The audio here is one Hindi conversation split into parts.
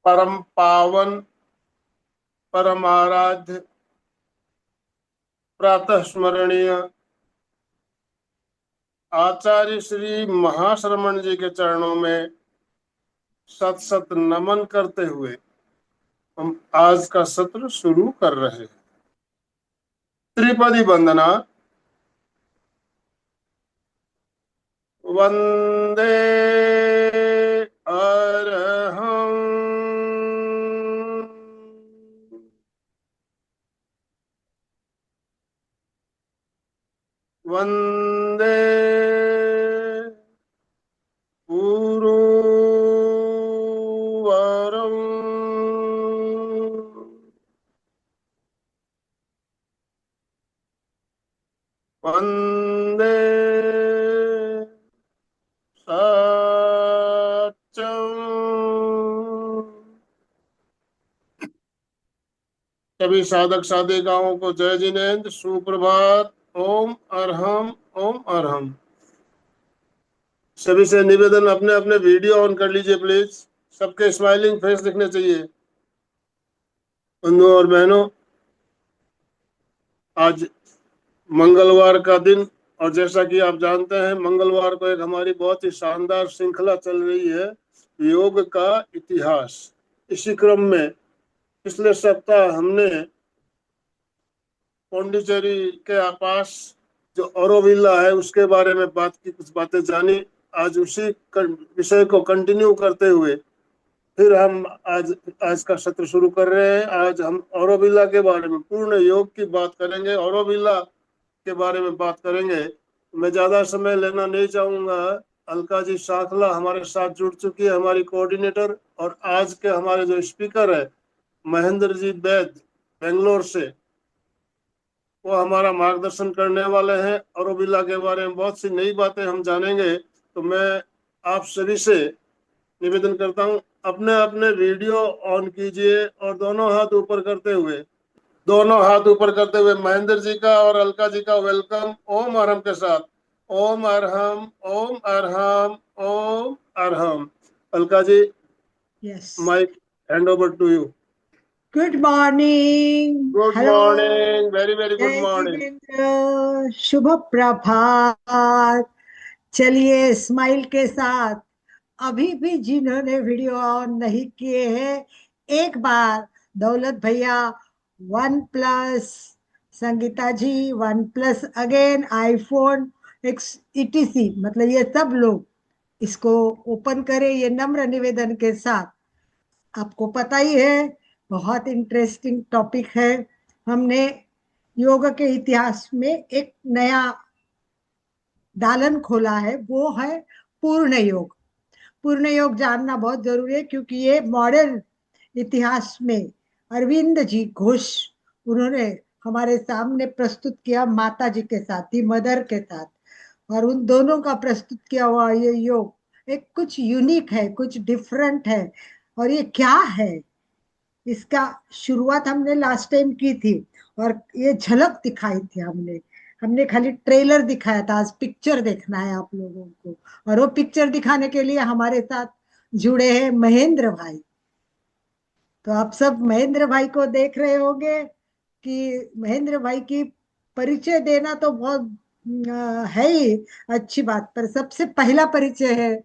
परम पावन परम आराध्य प्रातः स्मरणीय आचार्य श्री महाश्रमण जी के चरणों में सत सत नमन करते हुए हम आज का सत्र शुरू कर रहे हैं। त्रिपदी वंदना। वंदे अरहं वंदे गुरुवरं वंदे सत्यम। सभी साधक साधिकाओं को जय जिनेन्द्र, सुप्रभात। ओम अरहम, ओम अरहम। सभी से निवेदन, अपने अपने वीडियो ऑन कर लीजिए प्लीज। सबके स्माइलिंग फेस दिखने चाहिए। बंधुओं और बहनों, आज मंगलवार का दिन, और जैसा कि आप जानते हैं मंगलवार को एक हमारी बहुत ही शानदार श्रृंखला चल रही है, योग का इतिहास। इसी क्रम में पिछले सप्ताह हमने पौंडीचेरी के पास जो औरोविला है उसके बारे में बात की, कुछ बातें जानी। आज उसी विषय को कंटिन्यू करते हुए फिर हम आज आज का सत्र शुरू कर रहे हैं। आज हम औरोविला के बारे में, पूर्ण योग की बात करेंगे, औरोविला के बारे में बात करेंगे। मैं ज्यादा समय लेना नहीं चाहूंगा। अलका जी शाखला हमारे साथ जुड़ चुकी है, हमारी कोऑर्डिनेटर, और आज के हमारे जो स्पीकर है महेंद्र जी वैद बेंगलोर से, वो हमारा मार्गदर्शन करने वाले हैं। औरोविला के बारे में बहुत सी नई बातें हम जानेंगे। तो मैं आप सभी से निवेदन करता हूँ, अपने अपने वीडियो ऑन कीजिए और दोनों हाथ ऊपर करते हुए महेंद्र जी का और अलका जी का वेलकम ओम अरहम के साथ। ओम अरहम, ओम अरहम, ओम अरहम। Alka ji, Yes. Mike hand over to you. Good morning. Good Hello. Morning, very very good जय मॉर्निंग। जिनेन्द्र, शुभ प्रभात। चलिए स्माइल के साथ, अभी भी जिन्होंने वीडियो ऑन नहीं किए हैं, एक बार दौलत भैया 1+, संगीता जी 1+ अगेन, आईफोन एक्स ईटीसी, मतलब ये सब लोग इसको ओपन करें, ये नम्र निवेदन के साथ। आपको पता ही है बहुत इंटरेस्टिंग टॉपिक है। हमने योग के इतिहास में एक नया दालन खोला है, वो है पूर्ण योग। पूर्ण योग जानना बहुत जरूरी है, क्योंकि ये मॉडर्न इतिहास में अरविंद जी घोष, उन्होंने हमारे सामने प्रस्तुत किया माता जी के साथ, ही मदर के साथ, और उन दोनों का प्रस्तुत किया हुआ ये योग एक कुछ यूनिक है, कुछ डिफरेंट है। और ये क्या है, इसका शुरुआत हमने लास्ट टाइम की थी, और ये झलक दिखाई थी हमने हमने खाली ट्रेलर दिखाया था। आज पिक्चर देखना है आप लोगों को, और वो पिक्चर दिखाने के लिए हमारे साथ जुड़े हैं महेंद्र भाई। तो आप सब महेंद्र भाई को देख रहे होंगे कि महेंद्र भाई की परिचय देना तो बहुत है ही अच्छी बात, पर सबसे पहला परिचय है,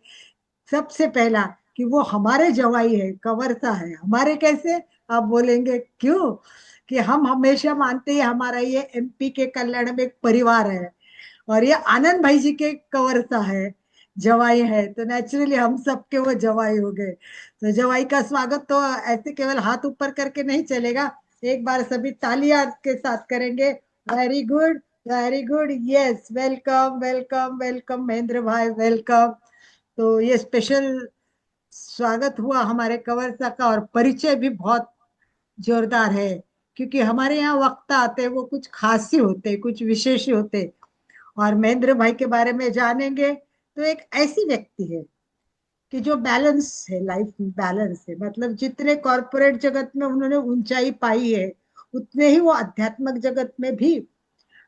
सबसे पहला, कि वो हमारे जवाई है, कवर्ता है हमारे। कैसे आप बोलेंगे, क्यों? कि हम हमेशा मानते हैं हमारा ये एमपी के कल्याण में एक परिवार है, और ये आनंद भाई जी के कवर्ता है, जवाई है, तो नेचुरली हम सबके वो जवाई हो गए। तो जवाई का स्वागत तो ऐसे केवल हाथ ऊपर करके नहीं चलेगा, एक बार सभी तालियां के साथ करेंगे। Very good, very good, yes, welcome welcome welcome Mahendra भाई, वेलकम। तो ये स्पेशल स्वागत हुआ हमारे कवर्ता का, और परिचय भी बहुत जोरदार है, क्योंकि हमारे यहाँ वक्ता आते हैं वो कुछ खास ही होते, कुछ विशेष ही होते। और महेंद्र भाई के बारे में जानेंगे तो एक ऐसी व्यक्ति है कि जो बैलेंस है, लाइफ में बैलेंस है, मतलब जितने कॉरपोरेट जगत में उन्होंने ऊंचाई पाई है, उतने ही वो आध्यात्मिक जगत में भी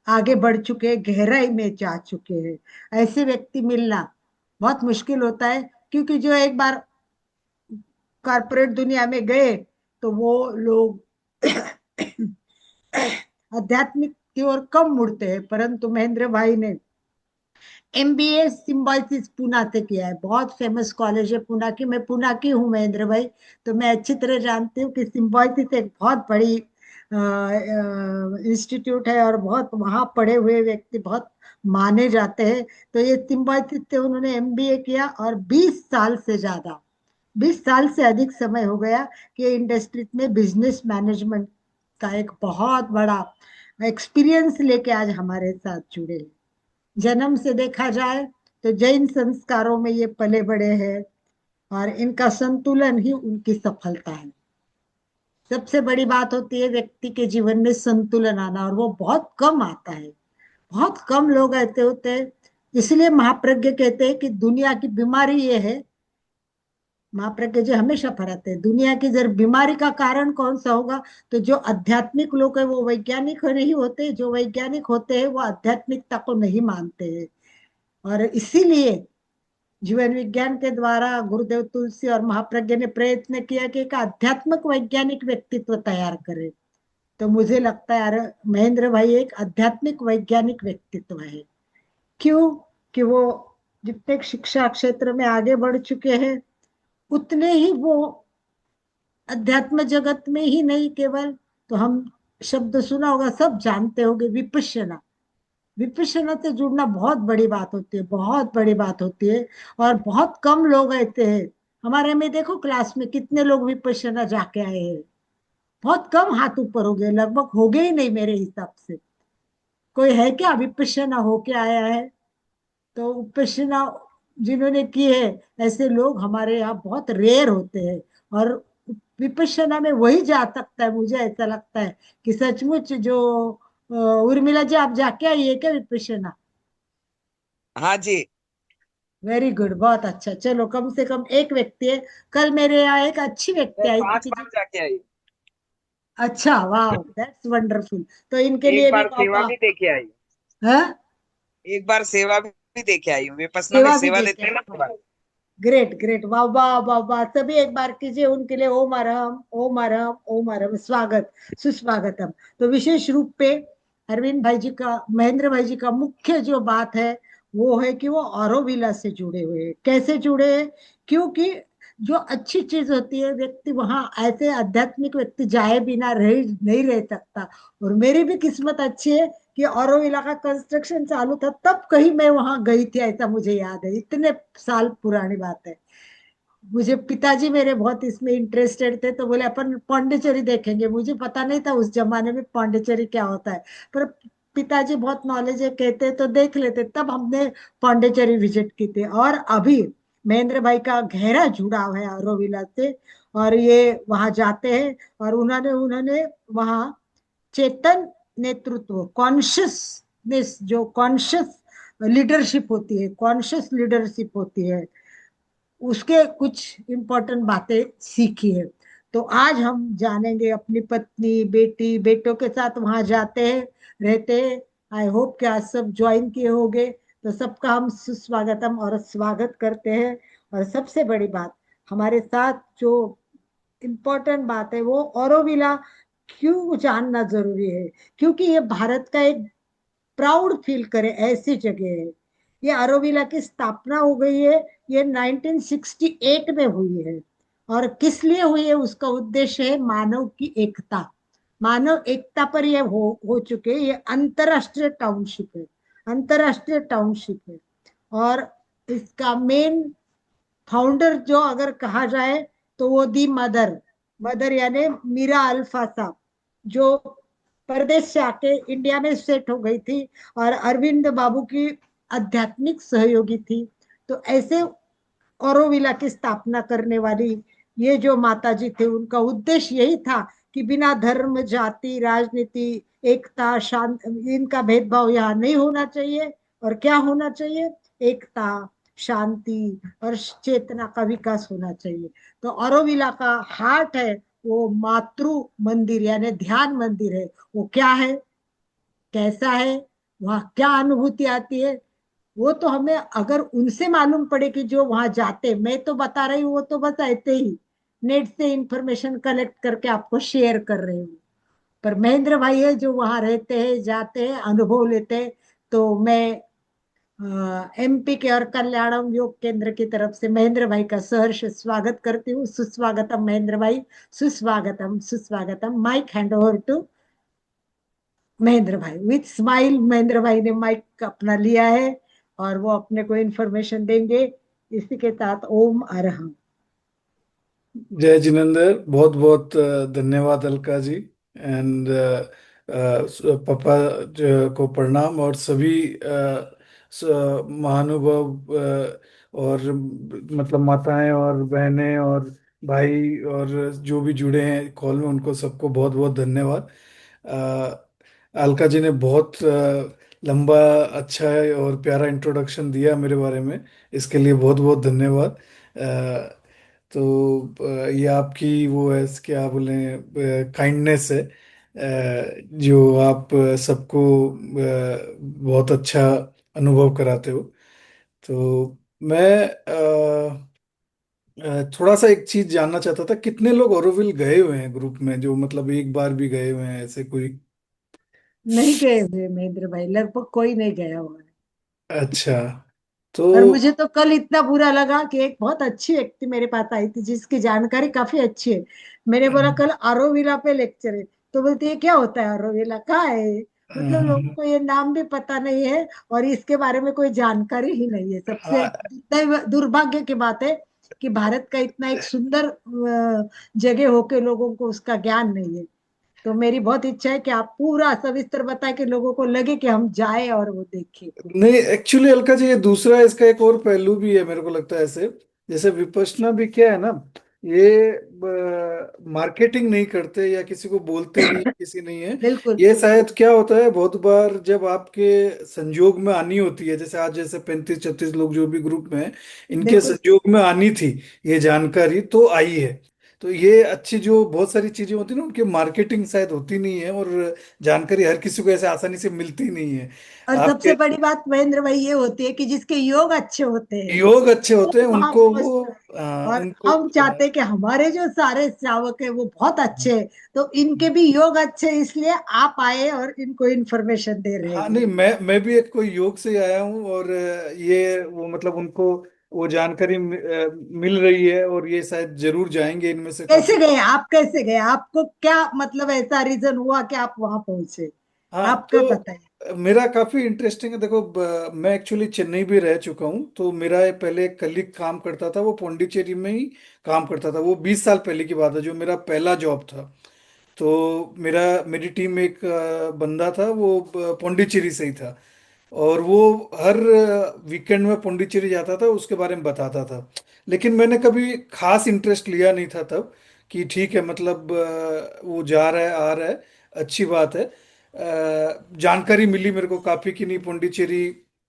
आगे बढ़ चुके हैं, गहराई में जा चुके हैं। ऐसे व्यक्ति मिलना बहुत मुश्किल होता है, क्योंकि जो एक बार कॉर्पोरेट दुनिया में गए तो वो लोग आध्यात्मिक की ओर कम मुड़ते हैं, परंतु महेंद्र भाई ने एमबीए सिम्बायोसिस पुणे से किया है। बहुत फेमस कॉलेज है पुणे की, मैं पुणे की हूँ महेंद्र भाई, तो मैं अच्छी तरह जानती हूँ कि सिम्बायोसिस एक बहुत बड़ी इंस्टीट्यूट है और बहुत वहाँ पढ़े हुए व्यक्ति बहुत माने जाते हैं। तो ये सिम्बायोसिस से उन्होंने एमबीए किया और 20 साल से ज्यादा, 20 साल से अधिक समय हो गया कि इंडस्ट्री में बिजनेस मैनेजमेंट का एक बहुत बड़ा एक्सपीरियंस लेके आज हमारे साथ जुड़े हैं। जन्म से देखा जाए तो जैन संस्कारों में ये पले बड़े हैं और इनका संतुलन ही उनकी सफलता है। सबसे बड़ी बात होती है व्यक्ति के जीवन में संतुलन आना, और वो बहुत कम आता है। बहुत कम लोग ऐसे होते हैं। इसलिए महाप्रज्ञ कहते हैं कि दुनिया की बीमारी ये है, महाप्रज्ञ जी हमेशा फराते हैं, दुनिया की जर बीमारी का कारण कौन सा होगा, तो जो आध्यात्मिक लोग है वो वैज्ञानिक नहीं होते, जो वैज्ञानिक होते हैं वो आध्यात्मिकता को नहीं मानते हैं। और इसीलिए जीवन विज्ञान के द्वारा गुरुदेव तुलसी और महाप्रज्ञ ने प्रयत्न किया कि एक आध्यात्मिक वैज्ञानिक व्यक्तित्व तैयार करे। तो मुझे लगता है यार महेंद्र भाई एक आध्यात्मिक वैज्ञानिक व्यक्तित्व है। क्यों? कि वो जितने शिक्षा क्षेत्र में आगे बढ़ चुके हैं उतने ही वो अध्यात्म जगत में ही नहीं केवल, तो हम शब्द सुना होगा, सब जानते होंगे, विपश्यना। विपश्यना से जुड़ना बहुत बड़ी बात होती है, बहुत बड़ी बात होती है। और बहुत कम लोग ऐसे हैं, हमारे में देखो क्लास में कितने लोग विपश्यना जाके आए हैं, बहुत कम हाथ ऊपर हो गए, लगभग हो गए ही नहीं मेरे हिसाब से। कोई है क्या विपश्यना होके आया है? तो विपश्यना जिन्होंने की है ऐसे लोग हमारे यहाँ बहुत रेयर होते हैं। और विपश्यना में वही जा सकता है, मुझे ऐसा लगता है कि सचमुच जो उर्मिला जी आप जाके आई है क्या विपश्यना? हाँ जी। वेरी गुड, बहुत अच्छा। चलो कम से कम एक व्यक्ति है। कल मेरे यहाँ एक अच्छी व्यक्ति मैं आई थी 5 बार जाके आई। अच्छा, वाह, दैट्स वंडरफुल। तो इनके एक लिए भी बार सेवा पापा। भी देके आई। हाँ, एक बार सेवा भी देके आई हूँ, विपස්සना में सेवा भी सेवा देखे। देते हैं ना थोड़ा। ग्रेट ग्रेट, वाह वाह वाह वाह, सभी एक बार कीजिए उनके लिए ओम अरहम ओम अरहम ओम अरहम, स्वागत सुस्वागतम। तो विशेष रूप पे अरविंद भाई जी का, महेंद्र भाई जी का मुख्य जो बात है वो है कि वो ऑरोविला से जुड़े हुए हैं। कैसे जुड़े हैं? क्योंकि जो अच्छी चीज होती है व्यक्ति वहां, ऐसे आध्यात्मिक व्यक्ति जाए बिना रह नहीं रह सकता। और मेरी भी किस्मत अच्छी है कि औरविला का कंस्ट्रक्शन चालू था तब कहीं मैं वहां गई थी, ऐसा मुझे याद है, इतने साल पुरानी बात है। मुझे पिताजी मेरे बहुत इसमें इंटरेस्टेड थे, तो बोले अपन पौंडीचेरी देखेंगे। मुझे पता नहीं था उस जमाने में पौंडीचेरी क्या होता है, पर पिताजी बहुत नॉलेज है, कहते तो देख लेते, तब हमने पौंडीचेरी विजिट की थी। और अभी महेंद्र भाई का गहरा जुड़ाव है औरविला से, और ये वहां जाते हैं और उन्होंने उन्होंने वहां चेतन नेतृत्व, कॉन्शियसनेस, जो कॉन्शियस लीडरशिप होती है, कॉन्शियस लीडरशिप होती है, उसके कुछ इम्पोर्टेंट बातें सीखी है। तो आज हम जानेंगे, अपनी पत्नी बेटी बेटों के साथ वहां जाते हैं, रहते हैं। आई होप कि आज सब ज्वाइन किए होंगे, तो सबका हम सुस्वागतम और स्वागत करते हैं। और सबसे बड़ी बात, हमारे साथ जो इम्पोर्टेंट बात है वो ऑरोविला क्यों जानना जरूरी है, क्योंकि ये भारत का एक प्राउड फील करे ऐसी जगह है। ये ऑरोविला की स्थापना हो गई है, ये 1968 में हुई है। और किस लिए हुई है? उसका उद्देश्य है मानव की एकता। मानव एकता पर ये हो चुके, ये अंतरराष्ट्रीय टाउनशिप है, अंतरराष्ट्रीय टाउनशिप है। और इसका मेन फाउंडर जो अगर कहा जाए तो वो दी मदर, मदर यानी मीरा अल्फा साहब, जो परदेश से आके इंडिया में सेट हो गई थी और अरविंद बाबू की आध्यात्मिक सहयोगी थी। तो ऐसे औरोविला की स्थापना करने वाली ये जो माता जी थे, उनका उद्देश्य यही था कि बिना धर्म जाति राजनीति एकता शांति, इनका भेदभाव यहाँ नहीं होना चाहिए। और क्या होना चाहिए? एकता, शांति और चेतना का विकास होना चाहिए। तो औरोविला का हार्ट है वो मातृ मंदिर यानी ध्यान मंदिर है। वो क्या है, कैसा है, वहाँ क्या अनुभूति आती है, वो तो हमें अगर उनसे मालूम पड़े कि जो वहां जाते, मैं तो बता रही हूँ वो तो बस ऐसे ही, नेट से इंफॉर्मेशन कलेक्ट करके आपको शेयर कर रही हूँ। पर महेंद्र भाई है जो वहां रहते हैं, जाते हैं, अनुभव लेते हैं। तो मैं एमपी के और कल्याणम योग केंद्र की तरफ से महेंद्र भाई का सहर्ष स्वागत करती हूँ। सुस्वागतम महेंद्र भाई, सुस्वागतम सुस्वागतम। Mic hand over to Mahendra भाई। विथ स्माइल महेंद्र भाई ने माइक अपना लिया है और वो अपने को इंफॉर्मेशन देंगे। इसी के साथ ओम अरहम। जय जिनेन्द्र, बहुत बहुत धन्यवाद अलका जी। एंड पापा को प्रणाम, और सभी महानुभाव और मतलब माताएं और बहनें और भाई और जो भी जुड़े हैं कॉल में, उनको सबको बहुत बहुत धन्यवाद। अलका जी ने बहुत लंबा, अच्छा और प्यारा इंट्रोडक्शन दिया मेरे बारे में, इसके लिए बहुत बहुत धन्यवाद। तो ये आपकी वो है, क्या बोले, काइंडनेस है, जो आप सबको बहुत अच्छा अनुभव कराते हो। तो मैं थोड़ा सा एक चीज जानना चाहता था, कितने लोग ऑरोविल गए हुए हैं ग्रुप में, जो मतलब एक बार भी गए हुए हैं, ऐसे कोई? नहीं गए हुए महेंद्र भाई, लगभग कोई नहीं गया हुआ है। अच्छा। तो और मुझे तो कल इतना बुरा लगा कि एक बहुत अच्छी व्यक्ति मेरे पास आई थी जिसकी जानकारी काफी अच्छी है। मैंने बोला कल आरोविला पे लेक्चर है, तो बोलती है क्या होता है आरोविला, कहाँ है ये? मतलब लोगों को ये नाम भी पता नहीं है और इसके बारे में कोई जानकारी ही नहीं है। सबसे हाँ, दुर्भाग्य की बात है कि भारत का इतना एक सुंदर जगह होके लोगों को उसका ज्ञान नहीं है। तो मेरी बहुत इच्छा है कि आप पूरा सविस्तर बताएं कि लोगों को लगे कि हम जाए और वो देखें पूरा। नहीं, एक्चुअली अलका जी, ये दूसरा इसका एक और पहलू भी है, मेरे को लगता है ऐसे। जैसे विपश्यना भी क्या है ना, ये मार्केटिंग नहीं करते या किसी को बोलते नहीं, किसी नहीं है। बिल्कुल ये शायद क्या होता है, बहुत बार जब आपके संजोग में आनी होती है, जैसे आज जैसे 35-36 लोग जो भी ग्रुप में हैं, इनके बिल्कुल। संजोग में आनी थी ये जानकारी, तो आई है। तो ये अच्छी, जो बहुत सारी चीजें होती है ना, उनकी मार्केटिंग शायद होती नहीं है, और जानकारी हर किसी को ऐसे आसानी से मिलती नहीं है। और सबसे आपके बड़ी बात महेंद्र भाई ये होती है कि जिसके योग अच्छे होते हैं योग अच्छे वो होते हैं, वहां उनको वो पहुंचता है। और उनको हम चाहते हैं कि हमारे जो सारे श्रावक है वो बहुत अच्छे हैं, तो इनके भी योग अच्छे हैं, इसलिए आप आए और इनको इन्फॉर्मेशन दे रहे हाँ, हैं। नहीं, मैं भी एक कोई योग से ही आया हूँ, और ये वो मतलब उनको वो जानकारी मिल रही है, और ये शायद जरूर जाएंगे इनमें से कैसे काफी। गए आप, कैसे गए, आपको क्या मतलब ऐसा रीजन हुआ कि आप वहां पहुंचे? हाँ, आपका बताइए। तो मेरा काफी इंटरेस्टिंग है। देखो, मैं एक्चुअली चेन्नई भी रह चुका हूँ, तो मेरा पहले एक कलीग काम करता था, वो पौंडीचेरी में ही काम करता था। वो 20 साल पहले की बात है, जो मेरा पहला जॉब था। तो मेरी टीम में एक बंदा था, वो पौंडीचेरी से ही था, और वो हर वीकेंड में पौंडीचेरी जाता था, उसके बारे में बताता था। लेकिन मैंने कभी खास इंटरेस्ट लिया नहीं था तब, कि ठीक है, मतलब वो जा रहा है, आ रहा है, अच्छी बात है। जानकारी मिली मेरे को काफी, कि नहीं, पौंडीचेरी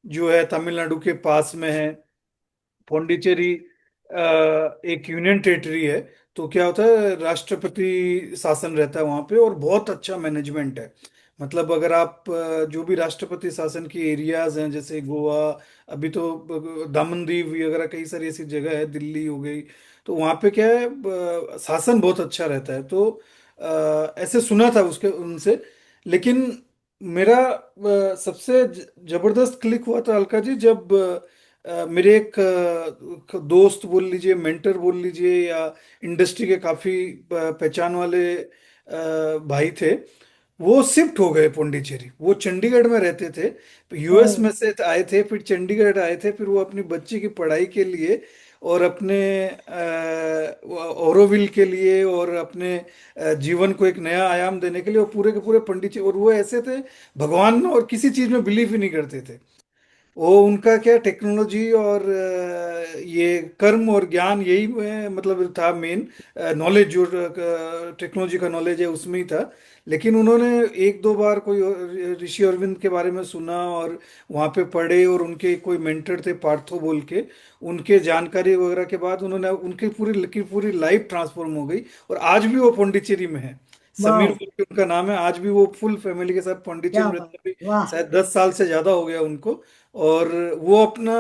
जो है तमिलनाडु के पास में है। पौंडीचेरी एक यूनियन टेरिटरी है। तो क्या होता है, राष्ट्रपति शासन रहता है वहां पे, और बहुत अच्छा मैनेजमेंट है। मतलब अगर आप जो भी राष्ट्रपति शासन की एरियाज हैं, जैसे गोवा, अभी तो दामन दीव वगैरह, कई सारी ऐसी जगह है, दिल्ली हो गई, तो वहां पे क्या है, शासन बहुत अच्छा रहता है। तो ऐसे सुना था उसके उनसे। लेकिन मेरा सबसे जबरदस्त क्लिक हुआ था अलका जी, जब मेरे एक दोस्त बोल लीजिए, मेंटर बोल लीजिए, या इंडस्ट्री के काफी पहचान वाले भाई थे। वो शिफ्ट हो गए पौंडीचेरी। वो चंडीगढ़ में रहते थे, ओ, यूएस में से आए थे, फिर चंडीगढ़ आए थे, फिर वो अपनी बच्ची की पढ़ाई के लिए और अपने ओरोविल के लिए और अपने जीवन को एक नया आयाम देने के लिए, वो पूरे के पूरे पौंडीचेरी, और वो ऐसे थे, भगवान में और किसी चीज में बिलीव ही नहीं करते थे। वो उनका क्या, टेक्नोलॉजी और ये कर्म और ज्ञान, यही मतलब था मेन नॉलेज, जो टेक्नोलॉजी का नॉलेज है उसमें ही था। लेकिन उन्होंने एक दो बार कोई ऋषि अरविंद के बारे में सुना, और वहाँ पे पढ़े, और उनके कोई मेंटर थे पार्थो बोल के, उनके जानकारी वगैरह के बाद उन्होंने, उनकी पूरी लाइफ ट्रांसफॉर्म हो गई। और आज भी वो पौंडीचेरी में है। समीर वाह, बोल के उनका नाम है। आज भी वो फुल फैमिली के साथ पौंडीचेरी क्या में बात, रहते हैं। अभी वाह। शायद 10 साल से ज्यादा हो गया उनको। और वो अपना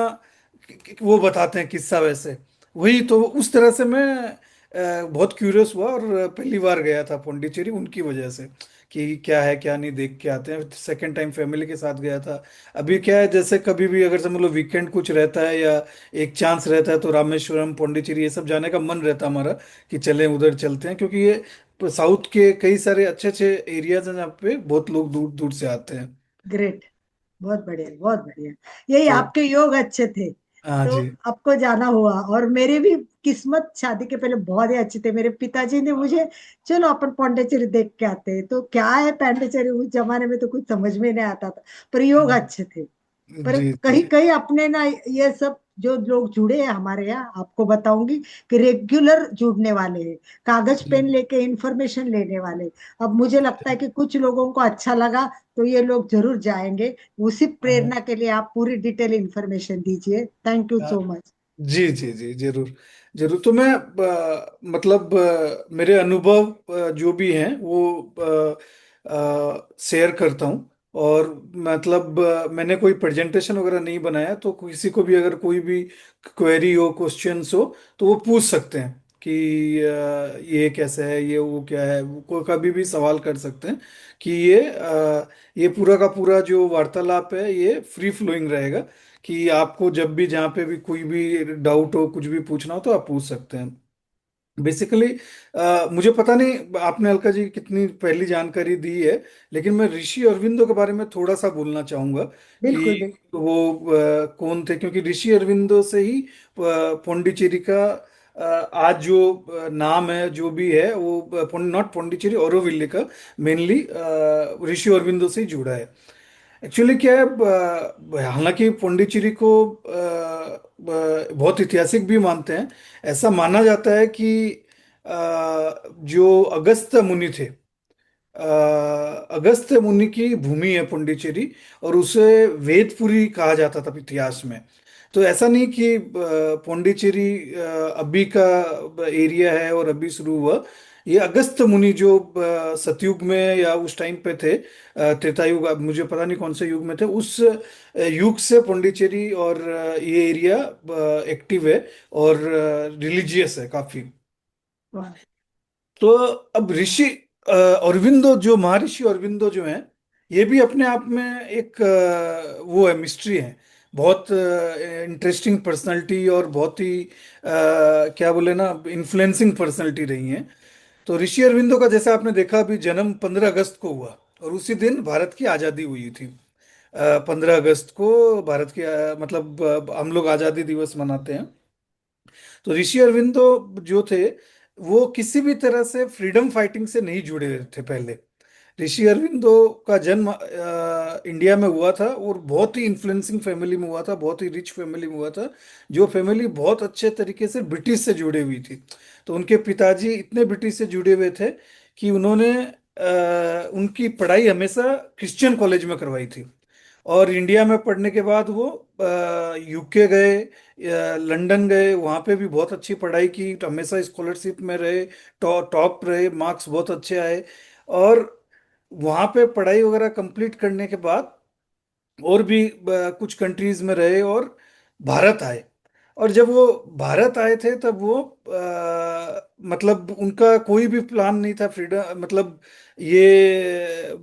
वो बताते हैं किस्सा वैसे। वही तो, उस तरह से मैं बहुत क्यूरियस हुआ और पहली बार गया था पौंडीचेरी उनकी वजह से, कि क्या है क्या नहीं देख के आते हैं। सेकंड टाइम फैमिली के साथ गया था। अभी क्या है, जैसे कभी भी अगर समझ लो वीकेंड कुछ रहता है या एक चांस रहता है, तो रामेश्वरम, पौंडीचेरी ये सब जाने का मन रहता है हमारा, कि चलें उधर चलते हैं, क्योंकि ये साउथ के कई सारे अच्छे अच्छे एरियाज हैं जहाँ पे बहुत लोग दूर दूर से आते हैं। ग्रेट, बहुत बढ़िया बहुत बढ़िया। यही तो आपके योग अच्छे थे हाँ तो जी। आपको जाना हुआ। और मेरी भी किस्मत शादी के पहले बहुत ही अच्छी थे। मेरे पिताजी ने मुझे, चलो अपन पौंडीचेरी देख के आते हैं। तो क्या है पौंडीचेरी, उस जमाने में तो कुछ समझ में नहीं आता था, पर योग अच्छे थे। पर जी कहीं जी कहीं अपने ना ये सब जो लोग जुड़े हैं हमारे यहाँ, आपको बताऊंगी कि रेगुलर जुड़ने वाले हैं, कागज जी। पेन लेके इंफॉर्मेशन लेने वाले। अब मुझे लगता है कि कुछ लोगों को अच्छा लगा तो ये लोग जरूर जाएंगे। उसी हाँ, प्रेरणा के लिए आप पूरी डिटेल इंफॉर्मेशन दीजिए। थैंक यू हाँ, सो मच। जी जी जी, जरूर जरूर। तो मैं मतलब मेरे अनुभव जो भी हैं वो शेयर करता हूँ। और मतलब मैंने कोई प्रेजेंटेशन वगैरह नहीं बनाया, तो किसी को भी अगर कोई भी क्वेरी हो, क्वेश्चंस हो, तो वो पूछ सकते हैं कि ये कैसा है, ये वो क्या है, वो कभी भी सवाल कर सकते हैं। कि ये पूरा का पूरा जो वार्तालाप है ये फ्री फ्लोइंग रहेगा, कि आपको जब भी जहाँ पे भी कोई भी डाउट हो, कुछ भी पूछना हो, तो आप पूछ सकते हैं। बेसिकली मुझे पता नहीं आपने अलका जी कितनी पहली जानकारी दी है, लेकिन मैं ऋषि अरविंदो के बारे में थोड़ा सा बोलना चाहूंगा कि बिल्कुल बिल्कुल। वो कौन थे। क्योंकि ऋषि अरविंदो से ही पौंडीचेरी का आज जो नाम है जो भी है, वो नॉट पौंडीचेरी, औरोविल्ले का मेनली ऋषि अरविंदो से ही जुड़ा है। एक्चुअली क्या है, हालांकि पौंडीचेरी को बहुत ऐतिहासिक भी मानते हैं। ऐसा माना जाता है कि जो अगस्त्य मुनि थे, अगस्त्य मुनि की भूमि है पौंडीचेरी, और उसे वेदपुरी कहा जाता था इतिहास में। तो ऐसा नहीं कि पौंडीचेरी अभी का एरिया है और अभी शुरू हुआ। ये अगस्त्य मुनि जो सतयुग में या उस टाइम पे थे, त्रेता युग, अब मुझे पता नहीं कौन से युग में थे, उस युग से पौंडीचेरी और ये एरिया एक्टिव है और रिलीजियस है काफी। वाह। तो अब ऋषि अरविंदो, जो महर्षि अरविंदो जो हैं, ये भी अपने आप में एक वो है, मिस्ट्री है। बहुत इंटरेस्टिंग पर्सनालिटी और बहुत ही क्या बोले ना, इन्फ्लुएंसिंग पर्सनालिटी रही हैं। तो ऋषि अरविंदो का जैसे आपने देखा, अभी जन्म 15 अगस्त को हुआ, और उसी दिन भारत की आज़ादी हुई थी। 15 अगस्त को भारत की मतलब हम लोग आज़ादी दिवस मनाते हैं। तो ऋषि अरविंदो जो थे, वो किसी भी तरह से फ्रीडम फाइटिंग से नहीं जुड़े हुए थे पहले। ऋषि अरविंदो का जन्म इंडिया में हुआ था, और बहुत ही इन्फ्लुएंसिंग फैमिली में हुआ था, बहुत ही रिच फैमिली में हुआ था, जो फैमिली बहुत अच्छे तरीके से ब्रिटिश से जुड़े हुई थी। तो उनके पिताजी इतने ब्रिटिश से जुड़े हुए थे कि उन्होंने उनकी पढ़ाई हमेशा क्रिश्चियन कॉलेज में करवाई थी। और इंडिया में पढ़ने के बाद वो यूके गए, लंदन गए, वहाँ पे भी बहुत अच्छी पढ़ाई की, तो हमेशा स्कॉलरशिप में रहे, टॉप रहे, मार्क्स बहुत अच्छे आए। और वहाँ पे पढ़ाई वगैरह कंप्लीट करने के बाद और भी कुछ कंट्रीज में रहे, और भारत आए। और जब वो भारत आए थे, तब वो मतलब उनका कोई भी प्लान नहीं था फ्रीडम, मतलब ये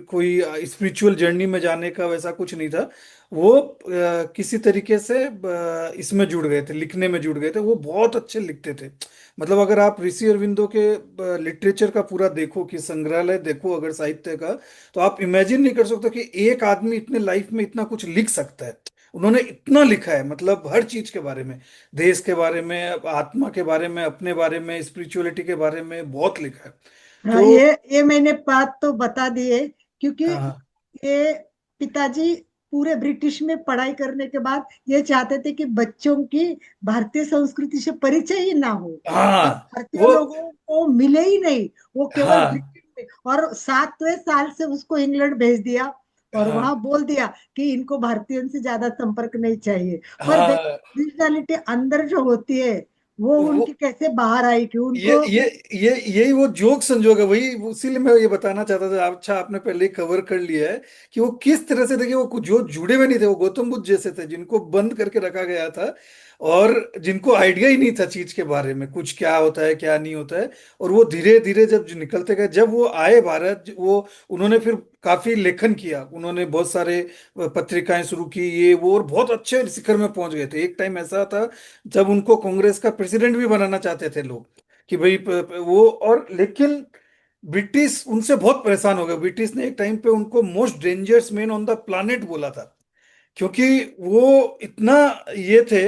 कोई स्पिरिचुअल जर्नी में जाने का, वैसा कुछ नहीं था। वो किसी तरीके से इसमें जुड़ गए थे, लिखने में जुड़ गए थे। वो बहुत अच्छे लिखते थे। मतलब अगर आप ऋषि अरविंदो के लिटरेचर का पूरा देखो, कि संग्रहालय देखो अगर साहित्य का, तो आप इमेजिन नहीं कर सकते कि एक आदमी इतने लाइफ में इतना कुछ लिख सकता है। उन्होंने इतना लिखा है, मतलब हर चीज के बारे में, देश के बारे में, आत्मा के बारे में, अपने बारे में, स्पिरिचुअलिटी के बारे में बहुत लिखा है। हाँ, तो ये मैंने बात तो बता दी है, क्योंकि हाँ ये पिताजी पूरे ब्रिटिश में पढ़ाई करने के बाद ये चाहते थे कि बच्चों की भारतीय संस्कृति से परिचय ही ना हो, और हाँ भारतीय वो लोगों को मिले ही नहीं। वो केवल हाँ ब्रिटिश में, और 7वें साल से उसको इंग्लैंड भेज दिया, और हाँ वहां बोल दिया कि इनको भारतीयों से ज्यादा संपर्क नहीं चाहिए। पर देखो, हाँ ओरिजिनलिटी अंदर जो होती है वो वो उनकी कैसे बाहर आई कि ये उनको। ये ये यही वो जोक संजोग है, वही इसीलिए मैं ये बताना चाहता था। अच्छा, आपने पहले ही कवर कर लिया है कि वो किस तरह से, देखिए, वो जो जुड़े हुए नहीं थे, वो गौतम बुद्ध जैसे थे जिनको बंद करके रखा गया था। और जिनको आइडिया ही नहीं था चीज के बारे में, कुछ क्या होता है क्या नहीं होता है। और वो धीरे धीरे जब निकलते गए, जब वो आए भारत, वो उन्होंने फिर काफी लेखन किया, उन्होंने बहुत सारे पत्रिकाएं शुरू की, ये वो, और बहुत अच्छे शिखर में पहुंच गए थे। एक टाइम ऐसा था जब उनको कांग्रेस का प्रेसिडेंट भी बनाना चाहते थे लोग, कि भाई वो, और लेकिन ब्रिटिश उनसे बहुत परेशान हो गए। ब्रिटिश ने एक टाइम पे उनको most dangerous man on the planet बोला था, क्योंकि वो इतना ये थे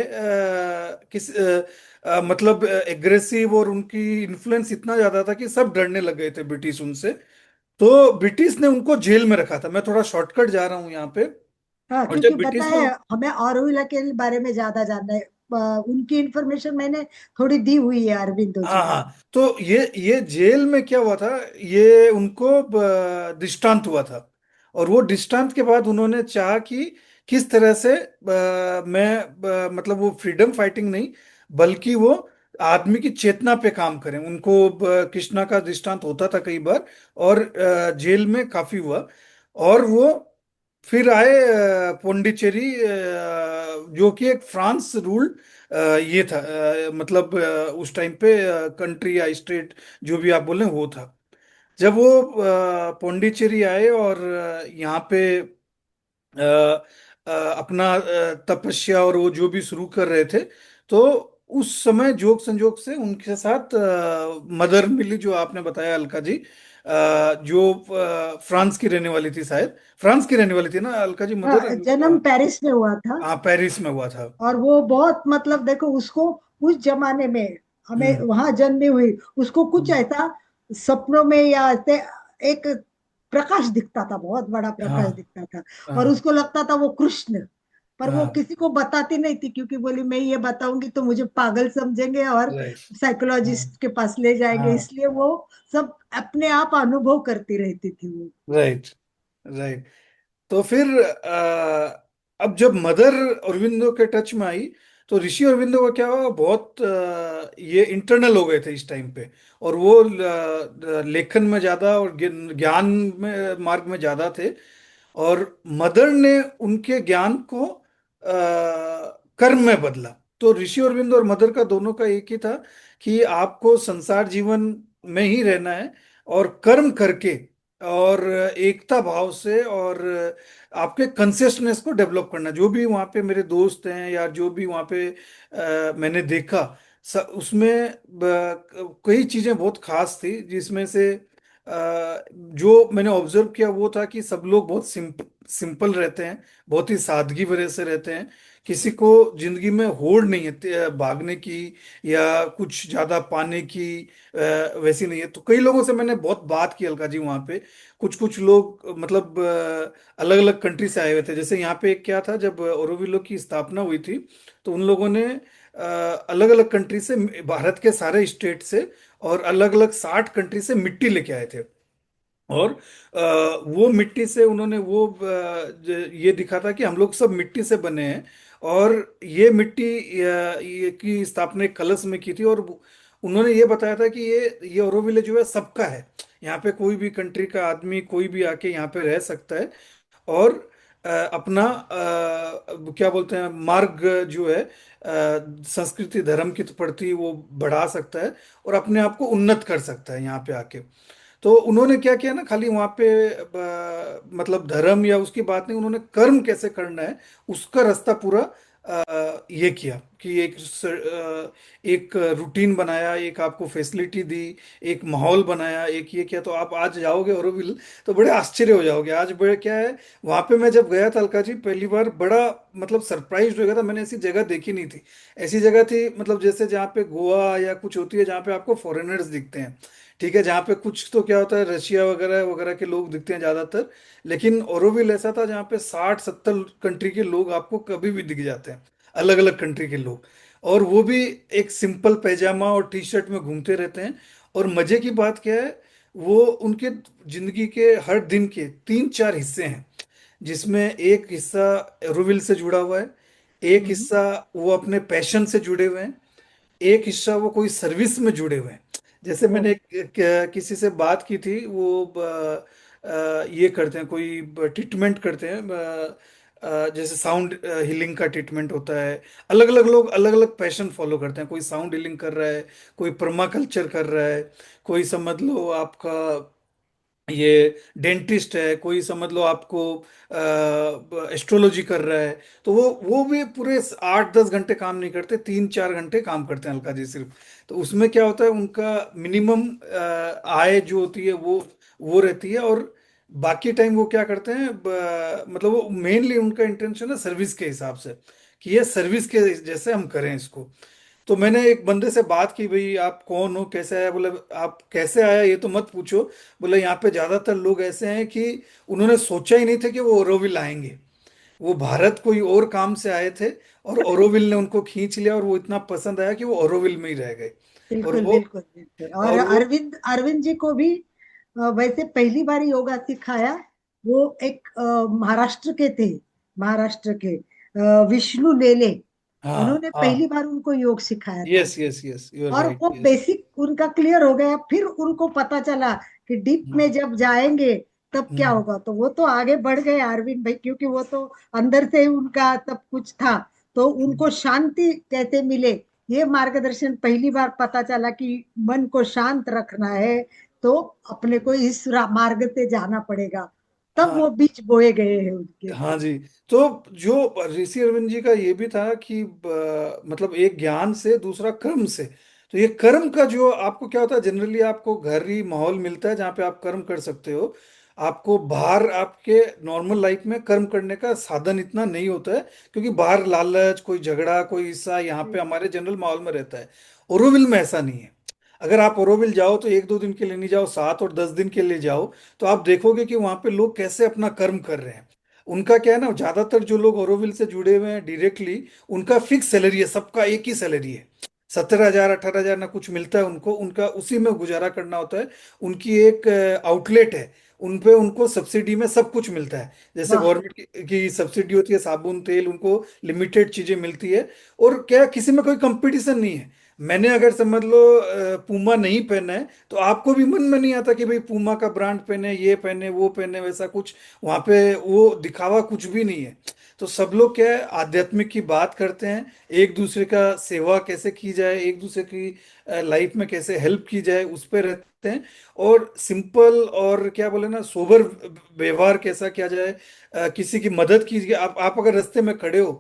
मतलब एग्रेसिव, और उनकी इन्फ्लुएंस इतना ज्यादा था कि सब डरने लग गए थे ब्रिटिश उनसे। तो ब्रिटिश ने उनको जेल में रखा था। मैं थोड़ा शॉर्टकट जा रहा हूँ यहाँ पे। हाँ, और जब क्योंकि पता ब्रिटिश ने, है हमें ऑरोविला के बारे में ज्यादा जानना है। उनकी इंफॉर्मेशन मैंने थोड़ी दी हुई है अरविंदो जी हाँ को। हाँ, तो ये जेल में क्या हुआ था, ये उनको दृष्टांत हुआ था। और वो दृष्टांत के बाद उन्होंने चाहा कि किस तरह से मतलब वो फ्रीडम फाइटिंग नहीं, बल्कि वो आदमी की चेतना पे काम करें। उनको कृष्णा का दृष्टांत होता था कई बार, और जेल में काफी हुआ। और वो फिर आए पौंडीचेरी, जो कि एक फ्रांस रूल ये था, मतलब उस टाइम पे कंट्री या स्टेट, जो भी आप बोले वो था। जब वो पौंडीचेरी आए और यहाँ पे अपना तपस्या और वो जो भी शुरू कर रहे थे, तो उस समय जोग संजोग से उनके साथ मदर मिली, जो आपने बताया अलका जी, जो फ्रांस की रहने वाली थी, शायद फ्रांस की रहने वाली थी ना अलका जी, मदर। हाँ, जन्म पेरिस में हुआ था। हाँ, पेरिस में हुआ था। और वो बहुत, मतलब देखो उसको उस जमाने में, हमें हम्म वहां जन्मी हुई, उसको कुछ हम्म, ऐसा सपनों में या ऐसे एक प्रकाश दिखता था, बहुत बड़ा हाँ प्रकाश दिखता था। और हाँ उसको लगता था वो कृष्ण। पर वो हाँ, किसी को बताती नहीं थी, क्योंकि बोली मैं ये बताऊंगी तो मुझे पागल समझेंगे और राइट, हाँ साइकोलॉजिस्ट के पास ले जाएंगे, हाँ, इसलिए वो सब अपने आप अनुभव करती रहती थी वो। Right, right. तो फिर अब जब मदर अरविंदो के टच में आई, तो ऋषि अरविंदो का क्या हुआ, बहुत ये इंटरनल हो गए थे इस टाइम पे। और वो लेखन में ज्यादा और ज्ञान में मार्ग में ज्यादा थे। और मदर ने उनके ज्ञान को कर्म में बदला। तो ऋषि अरविंद और मदर का दोनों का एक ही था कि आपको संसार जीवन में ही रहना है, और कर्म करके, और एकता भाव से, और आपके कंसिस्टेंस को डेवलप करना। जो भी वहाँ पे मेरे दोस्त हैं, या जो भी वहाँ पे मैंने देखा, उसमें कई चीजें बहुत खास थी, जिसमें से जो मैंने ऑब्जर्व किया वो था कि सब लोग बहुत सिंपल रहते हैं, बहुत ही सादगी भरे से रहते हैं। किसी को जिंदगी में होड़ नहीं है भागने की, या कुछ ज्यादा पाने की, वैसी नहीं है। तो कई लोगों से मैंने बहुत बात की अलका जी वहाँ पे। कुछ कुछ लोग मतलब अलग अलग कंट्री से आए हुए थे। जैसे यहाँ पे एक क्या था, जब ओरोविलो की स्थापना हुई थी, तो उन लोगों ने अलग अलग कंट्री से, भारत के सारे स्टेट से, और अलग अलग 60 कंट्री से मिट्टी लेके आए थे। और वो मिट्टी से उन्होंने वो ये दिखा था कि हम लोग सब मिट्टी से बने हैं। और ये मिट्टी ये की स्थापना एक कलश में की थी। और उन्होंने ये बताया था कि ये ऑरोविले जो है सबका है, यहाँ पे कोई भी कंट्री का आदमी कोई भी आके यहाँ पे रह सकता है। और अपना क्या बोलते हैं, मार्ग जो है संस्कृति धर्म की प्रति वो बढ़ा सकता है, और अपने आप को उन्नत कर सकता है यहाँ पे आके। तो उन्होंने क्या किया ना, खाली वहां पे मतलब धर्म या उसकी बात नहीं, उन्होंने कर्म कैसे करना है उसका रास्ता पूरा ये किया, कि एक रूटीन बनाया, एक आपको फैसिलिटी दी, एक माहौल बनाया, एक ये किया। तो आप आज जाओगे ऑरोविल, तो बड़े आश्चर्य हो जाओगे। आज बड़े क्या है, वहां पे मैं जब गया था अलका जी पहली बार, बड़ा मतलब सरप्राइज हो गया था। मैंने ऐसी जगह देखी नहीं थी। ऐसी जगह थी मतलब जैसे जहाँ पे गोवा या कुछ होती है, जहाँ पे आपको फॉरेनर्स दिखते हैं, ठीक है, जहाँ पे कुछ तो क्या होता है, रशिया वगैरह वगैरह के लोग दिखते हैं ज्यादातर। लेकिन ओरोविल ऐसा था जहाँ पे 60-70 कंट्री के लोग आपको कभी भी दिख जाते हैं, अलग अलग कंट्री के लोग। और वो भी एक सिंपल पैजामा और टी शर्ट में घूमते रहते हैं। और मजे की बात क्या है, वो उनके जिंदगी के हर दिन के 3-4 हिस्से हैं, जिसमें एक हिस्सा ओरोविल से जुड़ा हुआ है, एक हम्म। हिस्सा वो अपने पैशन से जुड़े हुए हैं, एक हिस्सा वो कोई सर्विस में जुड़े हुए हैं। जैसे ओ, मैंने किसी से बात की थी, वो ये करते हैं, कोई ट्रीटमेंट करते हैं जैसे साउंड हीलिंग का ट्रीटमेंट होता है। अलग अलग लोग अलग अलग पैशन फॉलो करते हैं, कोई साउंड हीलिंग कर रहा है, कोई परमा कल्चर कर रहा है, कोई समझ लो आपका ये डेंटिस्ट है, कोई समझ लो आपको एस्ट्रोलॉजी कर रहा है। तो वो भी पूरे 8-10 घंटे काम नहीं करते, 3-4 घंटे काम करते हैं अलका जी सिर्फ। तो उसमें क्या होता है, उनका मिनिमम आय जो होती है वो रहती है, और बाकी टाइम वो क्या करते हैं, मतलब वो मेनली उनका इंटेंशन है सर्विस के हिसाब से, कि ये सर्विस के जैसे हम करें इसको। तो मैंने एक बंदे से बात की, भाई आप कौन हो, कैसे आया? बोले आप कैसे आया ये तो मत पूछो, बोले यहाँ पे ज्यादातर लोग ऐसे हैं कि उन्होंने सोचा ही नहीं था कि वो ओरोविल आएंगे। वो भारत कोई और काम से आए थे, और ओरोविल ने उनको खींच लिया, और वो इतना पसंद आया कि वो ओरोविल में ही रह गए। और बिल्कुल वो बिल्कुल बिल्कुल। और और वो अरविंद अरविंद जी को भी वैसे पहली बार योगा सिखाया, वो एक महाराष्ट्र के थे, महाराष्ट्र के विष्णु लेले, हाँ उन्होंने हाँ, पहली बार उनको योग सिखाया था। Yes yes yes, you are और राइट, वो यस। बेसिक उनका क्लियर हो गया, फिर उनको पता चला कि डीप में जब जाएंगे तब क्या हम्म, होगा, तो वो तो आगे बढ़ गए अरविंद भाई, क्योंकि वो तो अंदर से ही उनका सब कुछ था। तो उनको शांति कैसे मिले, ये मार्गदर्शन पहली बार पता चला कि मन को शांत रखना है, तो अपने को इस मार्ग से जाना पड़ेगा। तब वो हाँ बीज बोए गए हैं उनके। हाँ जी। तो जो ऋषि अरविंद जी का ये भी था कि मतलब एक ज्ञान से, दूसरा कर्म से। तो ये कर्म का जो आपको क्या होता है, जनरली आपको घर ही माहौल मिलता है जहाँ पे आप कर्म कर सकते हो। आपको बाहर आपके नॉर्मल लाइफ में कर्म करने का साधन इतना नहीं होता है, क्योंकि बाहर लालच, कोई झगड़ा, कोई हिस्सा यहाँ पे हमारे जनरल माहौल में रहता है। ओरोविल में ऐसा नहीं है। अगर आप ओरोविल जाओ तो 1-2 दिन के लिए नहीं जाओ, 7 और 10 दिन के लिए जाओ, तो आप देखोगे कि वहां पे लोग कैसे अपना कर्म कर रहे हैं। उनका क्या है ना, ज्यादातर जो लोग ओरोविल से जुड़े हुए हैं डायरेक्टली, उनका फिक्स सैलरी है, सबका एक ही सैलरी है। 17,000 18,000 ना कुछ मिलता है उनको, उनका उसी में गुजारा करना होता है। उनकी एक आउटलेट है, उन पे उनको सब्सिडी में सब कुछ मिलता है। जैसे वाह। गवर्नमेंट की सब्सिडी होती है, साबुन तेल, उनको लिमिटेड चीजें मिलती है। और क्या, किसी में कोई कंपटीशन नहीं है। मैंने अगर समझ लो पूमा नहीं पहना है, तो आपको भी मन में नहीं आता कि भाई पूमा का ब्रांड पहने, ये पहने, वो पहने, वैसा कुछ। वहां पे वो दिखावा कुछ भी नहीं है। तो सब लोग क्या है, आध्यात्मिक की बात करते हैं, एक दूसरे का सेवा कैसे की जाए, एक दूसरे की लाइफ में कैसे हेल्प की जाए, उस पर रहते हैं। और सिंपल, और क्या बोले ना, सोबर व्यवहार कैसा किया जाए, किसी की मदद कीजिए। आप अगर रास्ते में खड़े हो,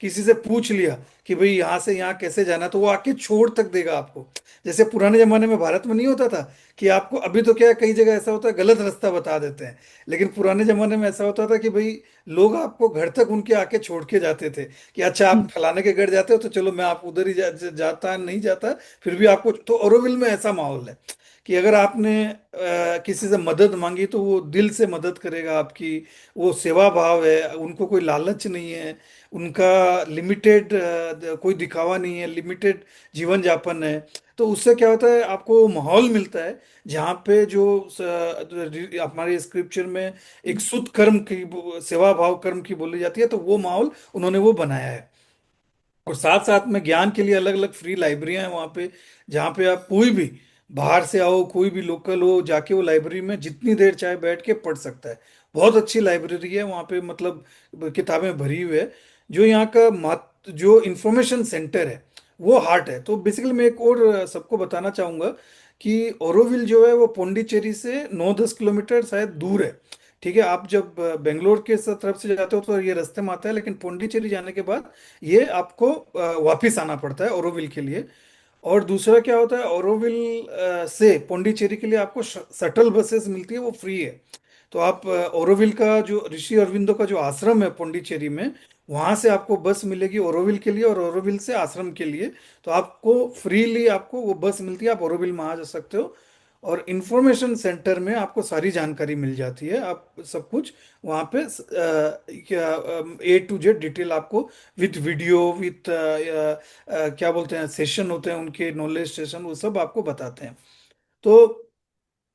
किसी से पूछ लिया कि भाई यहाँ से यहाँ कैसे जाना है, तो वो आके छोड़ तक देगा आपको। जैसे पुराने जमाने में भारत में नहीं होता था कि आपको, अभी तो क्या है, कई जगह ऐसा होता है गलत रास्ता बता देते हैं, लेकिन पुराने जमाने में ऐसा होता था कि भाई लोग आपको घर तक उनके आके छोड़ के जाते थे, कि अच्छा आप फलाने के घर जाते हो तो चलो मैं आप उधर ही जाता नहीं जाता, फिर भी आपको। तो ऑरोविल में ऐसा माहौल है कि अगर आपने किसी से मदद मांगी तो वो दिल से मदद करेगा आपकी। वो सेवा भाव है, उनको कोई लालच नहीं है, उनका लिमिटेड, कोई दिखावा नहीं है, लिमिटेड जीवन यापन है। तो उससे क्या होता है, आपको माहौल मिलता है जहाँ पे जो हमारे स्क्रिप्चर में एक शुद्ध कर्म की, सेवा भाव कर्म की बोली जाती है, तो वो माहौल उन्होंने वो बनाया है। और साथ साथ में ज्ञान के लिए अलग अलग फ्री लाइब्रेरियां हैं वहाँ पे, जहाँ पे आप कोई भी बाहर से आओ, कोई भी लोकल हो, जाके वो लाइब्रेरी में जितनी देर चाहे बैठ के पढ़ सकता है। बहुत अच्छी लाइब्रेरी है वहाँ पे, मतलब किताबें भरी हुई है। जो यहाँ का जो इंफॉर्मेशन सेंटर है, वो हार्ट है। तो बेसिकली मैं एक और सबको बताना चाहूँगा कि ओरोविल जो है वो पौंडीचेरी से 9-10 किलोमीटर शायद दूर है। ठीक है, आप जब बेंगलोर के तरफ से जाते हो तो ये रास्ते में आता है, लेकिन पौंडीचेरी जाने के बाद ये आपको वापिस आना पड़ता है ओरोविल के लिए। और दूसरा क्या होता है, ओरोविल से पौंडीचेरी के लिए आपको शटल बसेस मिलती है, वो फ्री है। तो आप ओरोविल का जो ऋषि अरविंदो का जो आश्रम है पौंडीचेरी में, वहां से आपको बस मिलेगी ओरोविल के लिए, और ओरोविल से आश्रम के लिए। तो आपको फ्रीली आपको वो बस मिलती है, आप ओरोविल में आ जा सकते हो। और इंफॉर्मेशन सेंटर में आपको सारी जानकारी मिल जाती है, आप सब कुछ वहाँ पे क्या A to Z डिटेल आपको, विथ वीडियो, विथ क्या बोलते हैं, सेशन होते हैं उनके, नॉलेज सेशन, वो सब आपको बताते हैं। तो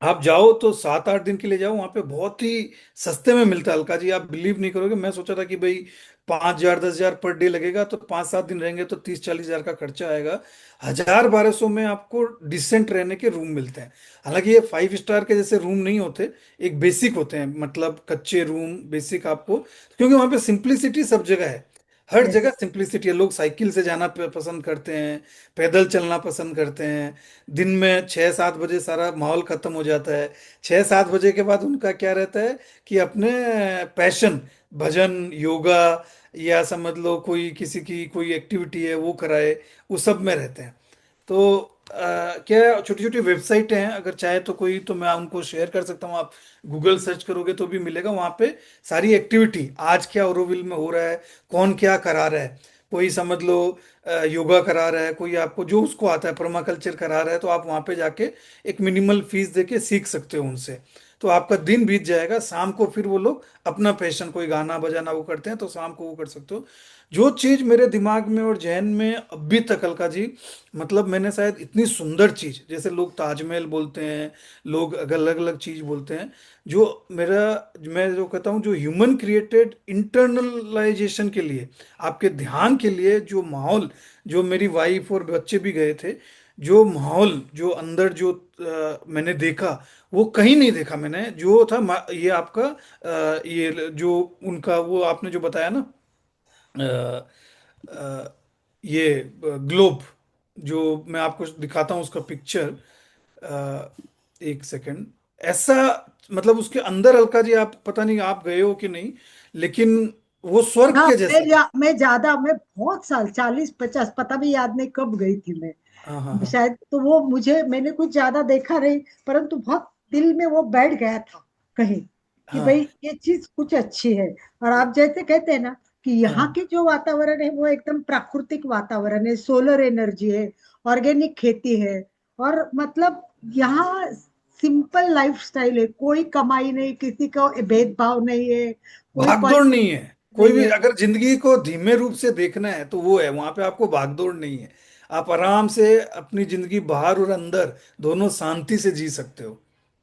आप जाओ तो 7-8 दिन के लिए जाओ, वहाँ पे बहुत ही सस्ते में मिलता है अलका जी, आप बिलीव नहीं करोगे। मैं सोचा था कि भाई 5,000 10,000 पर डे लगेगा, तो 5-7 दिन रहेंगे तो 30-40 हजार का खर्चा आएगा। 1,000-1,200 में आपको डिसेंट रहने के रूम मिलते हैं। हालांकि ये 5 स्टार के जैसे रूम नहीं होते, एक बेसिक होते हैं, मतलब कच्चे रूम बेसिक आपको, क्योंकि वहां पे सिंप्लिसिटी सब जगह है। हर यस। जगह सिंप्लिसिटी है। लोग साइकिल से जाना पसंद करते हैं, पैदल चलना पसंद करते हैं। दिन में 6-7 बजे सारा माहौल खत्म हो जाता है। 6-7 बजे के बाद उनका क्या रहता है कि अपने पैशन, भजन, योगा, या समझ लो कोई किसी की कोई एक्टिविटी है वो कराए, वो सब में रहते हैं। तो क्या छोटी छोटी वेबसाइट हैं, अगर चाहे तो कोई, तो मैं उनको शेयर कर सकता हूँ। आप गूगल सर्च करोगे तो भी मिलेगा वहाँ पे सारी एक्टिविटी, आज क्या ओरोविल में हो रहा है, कौन क्या करा रहा है। कोई समझ लो योगा करा रहा है, कोई आपको जो उसको आता है परमाकल्चर करा रहा है, तो आप वहाँ पे जाके एक मिनिमल फीस देके सीख सकते हो उनसे। तो आपका दिन बीत जाएगा, शाम को फिर वो लोग अपना पैशन, कोई गाना बजाना वो करते हैं, तो शाम को वो कर सकते हो। जो चीज मेरे दिमाग में और जहन में अभी तक अलका जी, मतलब मैंने शायद इतनी सुंदर चीज, जैसे लोग ताजमहल बोलते हैं, लोग अलग अलग चीज बोलते हैं, जो मेरा, मैं जो कहता हूँ जो ह्यूमन क्रिएटेड इंटरनलाइजेशन के लिए, आपके ध्यान के लिए जो माहौल, जो मेरी वाइफ और बच्चे भी गए थे, जो माहौल जो अंदर जो मैंने देखा, वो कहीं नहीं देखा मैंने। जो था ये आपका ये जो उनका वो आपने जो बताया ना, अ, अ, ये ग्लोब, जो मैं आपको दिखाता हूँ उसका पिक्चर, एक सेकंड। ऐसा, मतलब उसके अंदर अलका जी, आप पता नहीं आप गए हो कि नहीं, लेकिन वो स्वर्ग हाँ, के जैसा है। मैं बहुत साल 40-50 पता भी याद नहीं कब गई थी हाँ हाँ मैं हाँ शायद। तो वो मुझे, मैंने कुछ ज्यादा देखा नहीं, परंतु बहुत दिल में वो बैठ गया था कहीं, कि हाँ भाई ये चीज कुछ अच्छी है। और आप जैसे कहते हैं ना कि यहाँ हाँ। के जो वातावरण है वो एकदम प्राकृतिक वातावरण है, सोलर एनर्जी है, ऑर्गेनिक खेती है, और मतलब यहाँ सिंपल लाइफस्टाइल है, कोई कमाई नहीं, किसी को भेदभाव नहीं है, कोई भागदौड़ नहीं है। पॉलिटिक्स कोई नहीं भी है। अगर जिंदगी को धीमे रूप से देखना है तो वो है, वहां पे आपको भागदौड़ नहीं है। आप आराम से अपनी जिंदगी बाहर और अंदर दोनों शांति से जी सकते हो।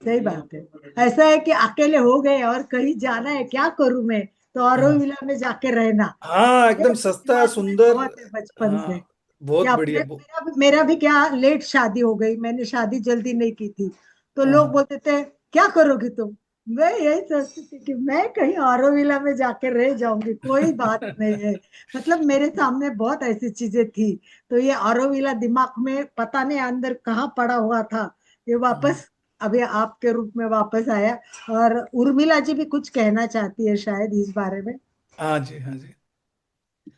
सही बात है। ऐसा है कि अकेले हो गए और कहीं जाना है, क्या करूं मैं, तो हाँ औरंगविला में जाके रहना। हाँ, ये एकदम सस्ता दिमाग में सुंदर। बहुत है बचपन से, हाँ, कि बहुत बढ़िया। अपने मेरा भी क्या लेट शादी हो गई, मैंने शादी जल्दी नहीं की थी। तो हाँ लोग हाँ बोलते थे क्या करोगी तुम। मैं यही सोचती थी कि मैं कहीं औरंगविला में जाके रह जाऊंगी, कोई बात नहीं है। मतलब मेरे सामने बहुत ऐसी चीजें थी। तो ये औरंगविला दिमाग में पता नहीं अंदर कहाँ पड़ा हुआ था, ये वापस अभी आपके रूप में वापस आया। और उर्मिला जी भी कुछ कहना चाहती है शायद इस बारे में। हाँ जी, हाँ जी।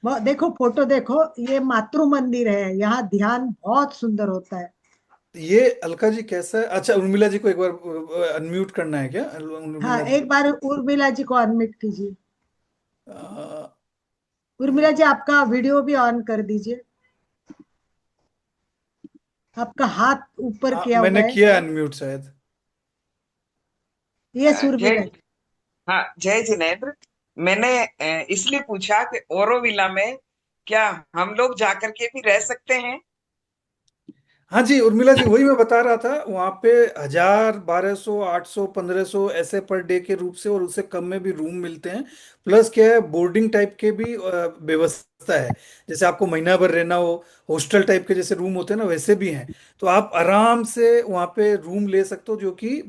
वो देखो, फोटो देखो, ये मातृ मंदिर है, यहाँ ध्यान बहुत सुंदर होता है। ये अलका जी कैसा है? अच्छा, उर्मिला जी को एक बार अनम्यूट करना है क्या, हाँ, उर्मिला जी एक को? बार उर्मिला जी को अनम्यूट कीजिए। अ, उर्मिला जी, आपका वीडियो भी ऑन कर दीजिए। आपका हाथ ऊपर हाँ, किया हुआ मैंने है। किया अनम्यूट शायद। ये जय, उर्मिला जी। हाँ जय जिनेन्द्र। मैंने इसलिए पूछा कि ओरोविला में क्या हम लोग जाकर के भी रह सकते हैं? हाँ जी उर्मिला जी, वही मैं बता रहा था, वहाँ पे 1,000, 1,200, 800, 1,500 ऐसे पर डे के रूप से, और उससे कम में भी रूम मिलते हैं। प्लस क्या है, बोर्डिंग टाइप के भी व्यवस्था है। जैसे आपको महीना भर रहना हो, हॉस्टल टाइप के जैसे रूम होते हैं ना, वैसे भी हैं। तो आप आराम से वहाँ पे रूम ले सकते हो, जो कि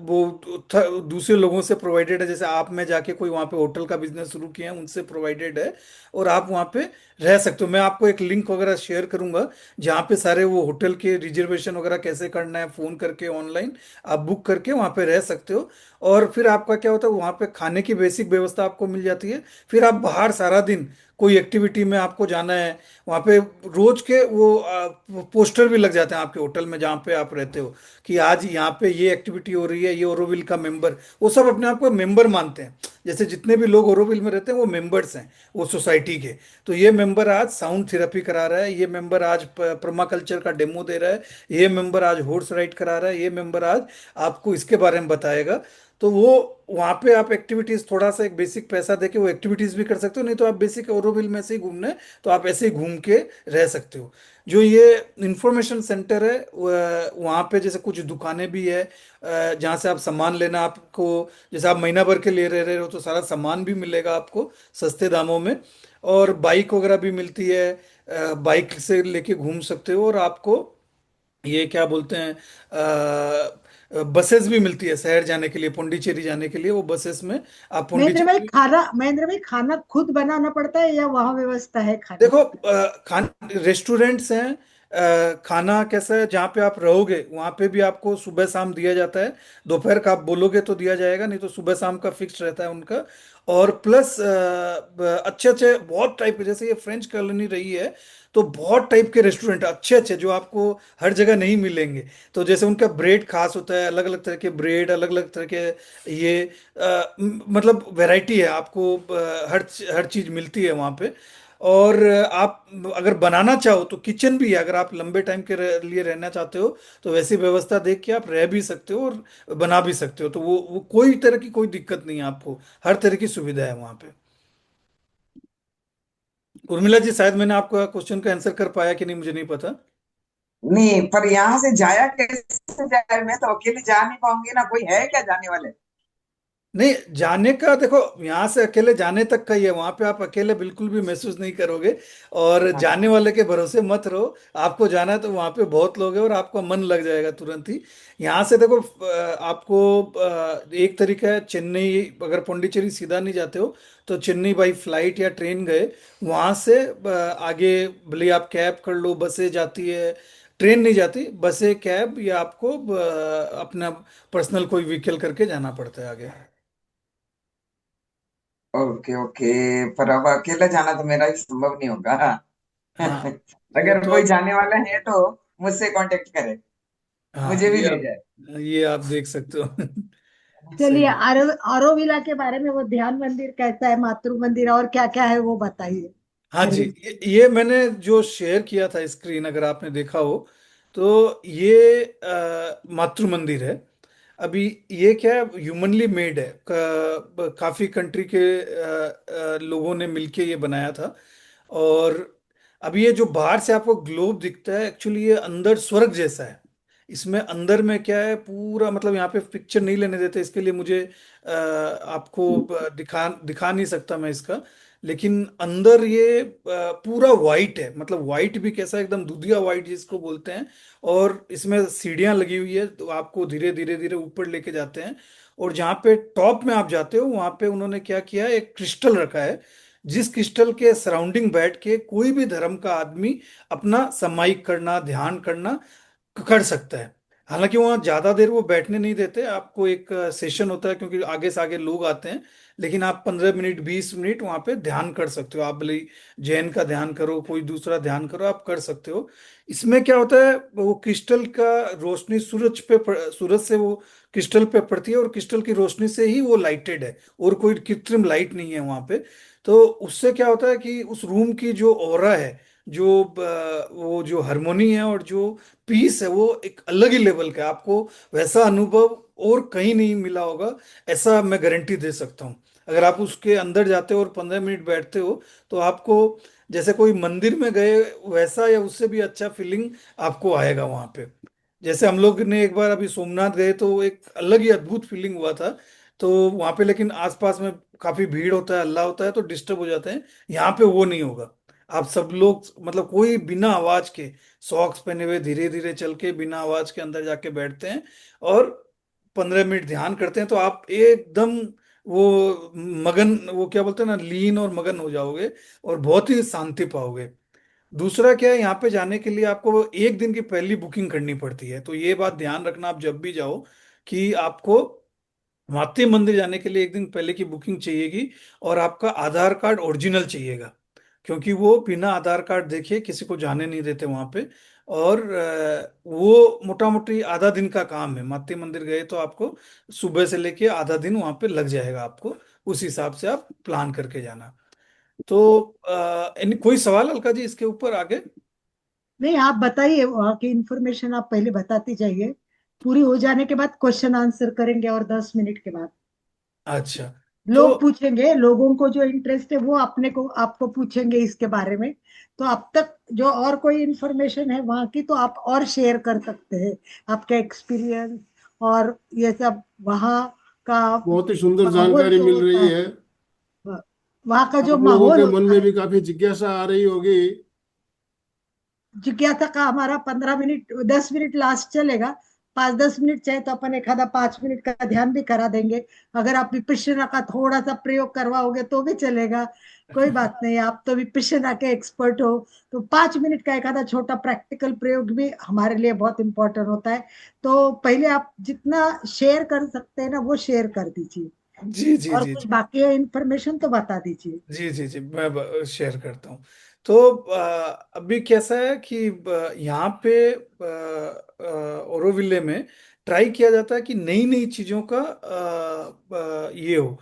वो दूसरे लोगों से प्रोवाइडेड है। जैसे आप में जाके कोई वहाँ पे होटल का बिजनेस शुरू किया है, उनसे प्रोवाइडेड है, और आप वहाँ पे रह सकते हो। मैं आपको एक लिंक वगैरह शेयर करूंगा, जहाँ पे सारे वो होटल के रिजर्वेशन वगैरह कैसे करना है, फोन करके ऑनलाइन आप बुक करके वहाँ पे रह सकते हो। और फिर आपका क्या होता है, वहाँ पे खाने की बेसिक व्यवस्था आपको मिल जाती है। फिर आप बाहर सारा दिन कोई एक्टिविटी में आपको जाना है, वहाँ पे रोज के वो पोस्टर भी लग जाते हैं आपके होटल में जहाँ पे आप रहते हो, कि आज यहाँ पे ये एक्टिविटी हो रही है, ये ओरोविल का मेंबर, वो सब अपने आप को मेंबर मानते हैं। जैसे जितने भी लोग ओरोविल में रहते हैं वो मेंबर्स हैं वो सोसाइटी के। तो ये मेंबर आज साउंड थेरेपी करा रहा है, ये मेंबर आज पर्माकल्चर का डेमो दे रहा है, ये मेंबर आज हॉर्स राइड करा रहा है, ये मेंबर आज आपको इसके बारे में बताएगा। तो वो वहाँ पे आप एक्टिविटीज थोड़ा सा एक बेसिक पैसा देके वो एक्टिविटीज भी कर सकते हो, नहीं तो आप बेसिक ओरोविल में से ही घूमना है तो आप ऐसे ही घूम के रह सकते हो। जो ये इंफॉर्मेशन सेंटर है वहाँ पे जैसे कुछ दुकानें भी है जहाँ से आप सामान लेना आपको, जैसे आप महीना भर के लिए रह रहे हो तो सारा सामान भी मिलेगा आपको सस्ते दामों में। और बाइक वगैरह भी मिलती है, बाइक से लेके घूम सकते हो। और आपको ये क्या बोलते हैं, बसेस भी मिलती है शहर जाने के लिए, पुंडीचेरी जाने के लिए वो बसेस में आप पुंडीचेरी। महेंद्र भाई खाना खुद बनाना पड़ता है या वहां व्यवस्था है खाने देखो की? खान रेस्टोरेंट्स हैं, खाना कैसा है जहाँ पे आप रहोगे वहाँ पे भी आपको सुबह शाम दिया जाता है। दोपहर का आप बोलोगे तो दिया जाएगा, नहीं तो सुबह शाम का फिक्स रहता है उनका। और प्लस अच्छे अच्छे बहुत टाइप के, जैसे ये फ्रेंच कॉलोनी रही है तो बहुत टाइप के रेस्टोरेंट अच्छे अच्छे जो आपको हर जगह नहीं मिलेंगे। तो जैसे उनका ब्रेड खास होता है, अलग अलग तरह के ब्रेड, अलग अलग तरह के ये मतलब वैरायटी है आपको, हर चीज मिलती है वहाँ पे। और आप अगर बनाना चाहो तो किचन भी है, अगर आप लंबे टाइम के लिए रहना चाहते हो तो वैसी व्यवस्था देख के आप रह भी सकते हो और बना भी सकते हो। तो वो कोई तरह की कोई दिक्कत नहीं है आपको, हर तरह की सुविधा है वहाँ पे। उर्मिला जी शायद मैंने आपका क्वेश्चन का आंसर कर पाया कि नहीं मुझे नहीं पता। नहीं, पर यहाँ से जाया कैसे जाए? मैं तो अकेले जा नहीं पाऊंगी ना, कोई है क्या जाने वाले? नहीं, जाने का देखो यहाँ से अकेले जाने तक का ही है, वहां पे आप अकेले बिल्कुल भी महसूस नहीं करोगे। और हाँ। जाने वाले के भरोसे मत रहो, आपको जाना है तो वहां पे बहुत लोग हैं और आपका मन लग जाएगा तुरंत ही। यहाँ से देखो आपको एक तरीका है चेन्नई, अगर पौंडीचेरी सीधा नहीं जाते हो तो चेन्नई बाई फ्लाइट या ट्रेन गए, वहां से आगे भले आप कैब कर लो, बसें जाती है, ट्रेन नहीं जाती, बसें कैब या आपको अपना पर्सनल कोई व्हीकल करके जाना पड़ता है आगे। Okay okay. पर अब अकेले जाना तो मेरा भी संभव नहीं होगा। हाँ वो अगर तो कोई अब, जाने वाला है तो मुझसे कांटेक्ट करे, हाँ मुझे भी ले जाए। ये आप देख सकते हो। चलिए, सही है। आरोविला के बारे में, वो ध्यान मंदिर कैसा है, मातृ मंदिर और क्या क्या है वो बताइए। हाँ जी, अरविंद। ये मैंने जो शेयर किया था स्क्रीन, अगर आपने देखा हो तो ये मातृ मंदिर है। अभी ये क्या है, ह्यूमनली मेड है, काफी कंट्री के लोगों ने मिलके ये बनाया था। और अभी ये जो बाहर से आपको ग्लोब दिखता है, एक्चुअली ये अंदर स्वर्ग जैसा है। इसमें अंदर में क्या है पूरा, मतलब यहाँ पे पिक्चर नहीं लेने देते इसके लिए मुझे, आपको दिखा दिखा नहीं सकता मैं इसका। लेकिन अंदर ये पूरा वाइट है, मतलब वाइट भी कैसा, एकदम दूधिया वाइट जिसको बोलते हैं। और इसमें सीढ़ियां लगी हुई है तो आपको धीरे धीरे धीरे ऊपर लेके जाते हैं। और जहाँ पे टॉप में आप जाते हो वहां पे उन्होंने क्या किया है, एक क्रिस्टल रखा है, जिस क्रिस्टल के सराउंडिंग बैठ के कोई भी धर्म का आदमी अपना सामायिक करना, ध्यान करना कर सकता है। हालांकि वहाँ ज्यादा देर वो बैठने नहीं देते आपको, एक सेशन होता है क्योंकि आगे से आगे लोग आते हैं। लेकिन आप 15 मिनट 20 मिनट वहाँ पे ध्यान कर सकते हो, आप भले ही जैन का ध्यान करो, कोई दूसरा ध्यान करो, आप कर सकते हो। इसमें क्या होता है, वो क्रिस्टल का रोशनी सूरज से वो क्रिस्टल पे पड़ती है और क्रिस्टल की रोशनी से ही वो लाइटेड है, और कोई कृत्रिम लाइट नहीं है वहाँ पे। तो उससे क्या होता है कि उस रूम की जो ऑरा है, जो वो जो हारमोनी है और जो पीस है, वो एक अलग ही लेवल का है। आपको वैसा अनुभव और कहीं नहीं मिला होगा, ऐसा मैं गारंटी दे सकता हूँ। अगर आप उसके अंदर जाते हो और 15 मिनट बैठते हो तो आपको जैसे कोई मंदिर में गए वैसा या उससे भी अच्छा फीलिंग आपको आएगा वहां पे। जैसे हम लोग ने एक बार अभी सोमनाथ गए तो एक अलग ही अद्भुत फीलिंग हुआ था। तो वहां पे लेकिन आसपास में काफी भीड़ होता है, हल्ला होता है तो डिस्टर्ब हो जाते हैं। यहाँ पे वो नहीं होगा, आप सब लोग मतलब कोई बिना आवाज के, सॉक्स पहने हुए धीरे धीरे चल के बिना आवाज के अंदर जाके बैठते हैं और 15 मिनट ध्यान करते हैं। तो आप एकदम वो मगन, वो क्या बोलते हैं ना, लीन और मगन हो जाओगे और बहुत ही शांति पाओगे। दूसरा क्या है, यहाँ पे जाने के लिए आपको एक दिन की पहली बुकिंग करनी पड़ती है, तो ये बात ध्यान रखना आप जब भी जाओ कि आपको माते मंदिर जाने के लिए एक दिन पहले की बुकिंग चाहिएगी। और आपका आधार कार्ड ओरिजिनल चाहिएगा, क्योंकि वो बिना आधार कार्ड देखे किसी को जाने नहीं देते वहां पे। और वो मोटा मोटी आधा दिन का काम है, माते मंदिर गए तो आपको सुबह से लेके आधा दिन वहां पे लग जाएगा आपको, उस हिसाब से आप प्लान करके जाना। तो कोई सवाल अलका जी इसके ऊपर आगे? नहीं, आप बताइए, वहाँ की इंफॉर्मेशन आप पहले बताती जाइए, पूरी हो जाने के बाद क्वेश्चन आंसर करेंगे, और 10 मिनट के बाद अच्छा। तो लोग पूछेंगे, लोगों को जो इंटरेस्ट है वो अपने को आपको पूछेंगे इसके बारे में। तो अब तक जो और कोई इंफॉर्मेशन है वहाँ की, तो आप और शेयर कर सकते हैं, आपका एक्सपीरियंस और ये सब वहाँ का बहुत ही सुंदर माहौल जानकारी जो मिल होता रही है, है। वहाँ का जो आप लोगों माहौल के मन होता में है। भी काफी जिज्ञासा आ रही होगी। जिज्ञासा का हमारा 15 मिनट 10 मिनट लास्ट चलेगा। 5-10 मिनट चाहे तो अपन एक आधा 5 मिनट का ध्यान भी करा देंगे। अगर आप विपश्यना का थोड़ा सा प्रयोग करवाओगे तो भी चलेगा, कोई बात नहीं, आप तो विपश्यना के एक्सपर्ट हो। तो 5 मिनट का एक आधा छोटा प्रैक्टिकल प्रयोग भी हमारे लिए बहुत इंपॉर्टेंट होता है। तो पहले आप जितना शेयर कर सकते हैं ना वो शेयर कर दीजिए, जी जी और जी कुछ जी बाकी है इंफॉर्मेशन तो बता दीजिए। जी जी जी, मैं शेयर करता हूँ। तो अभी कैसा है कि यहाँ पे ओरोविले में ट्राई किया जाता है कि नई नई चीज़ों का ये हो,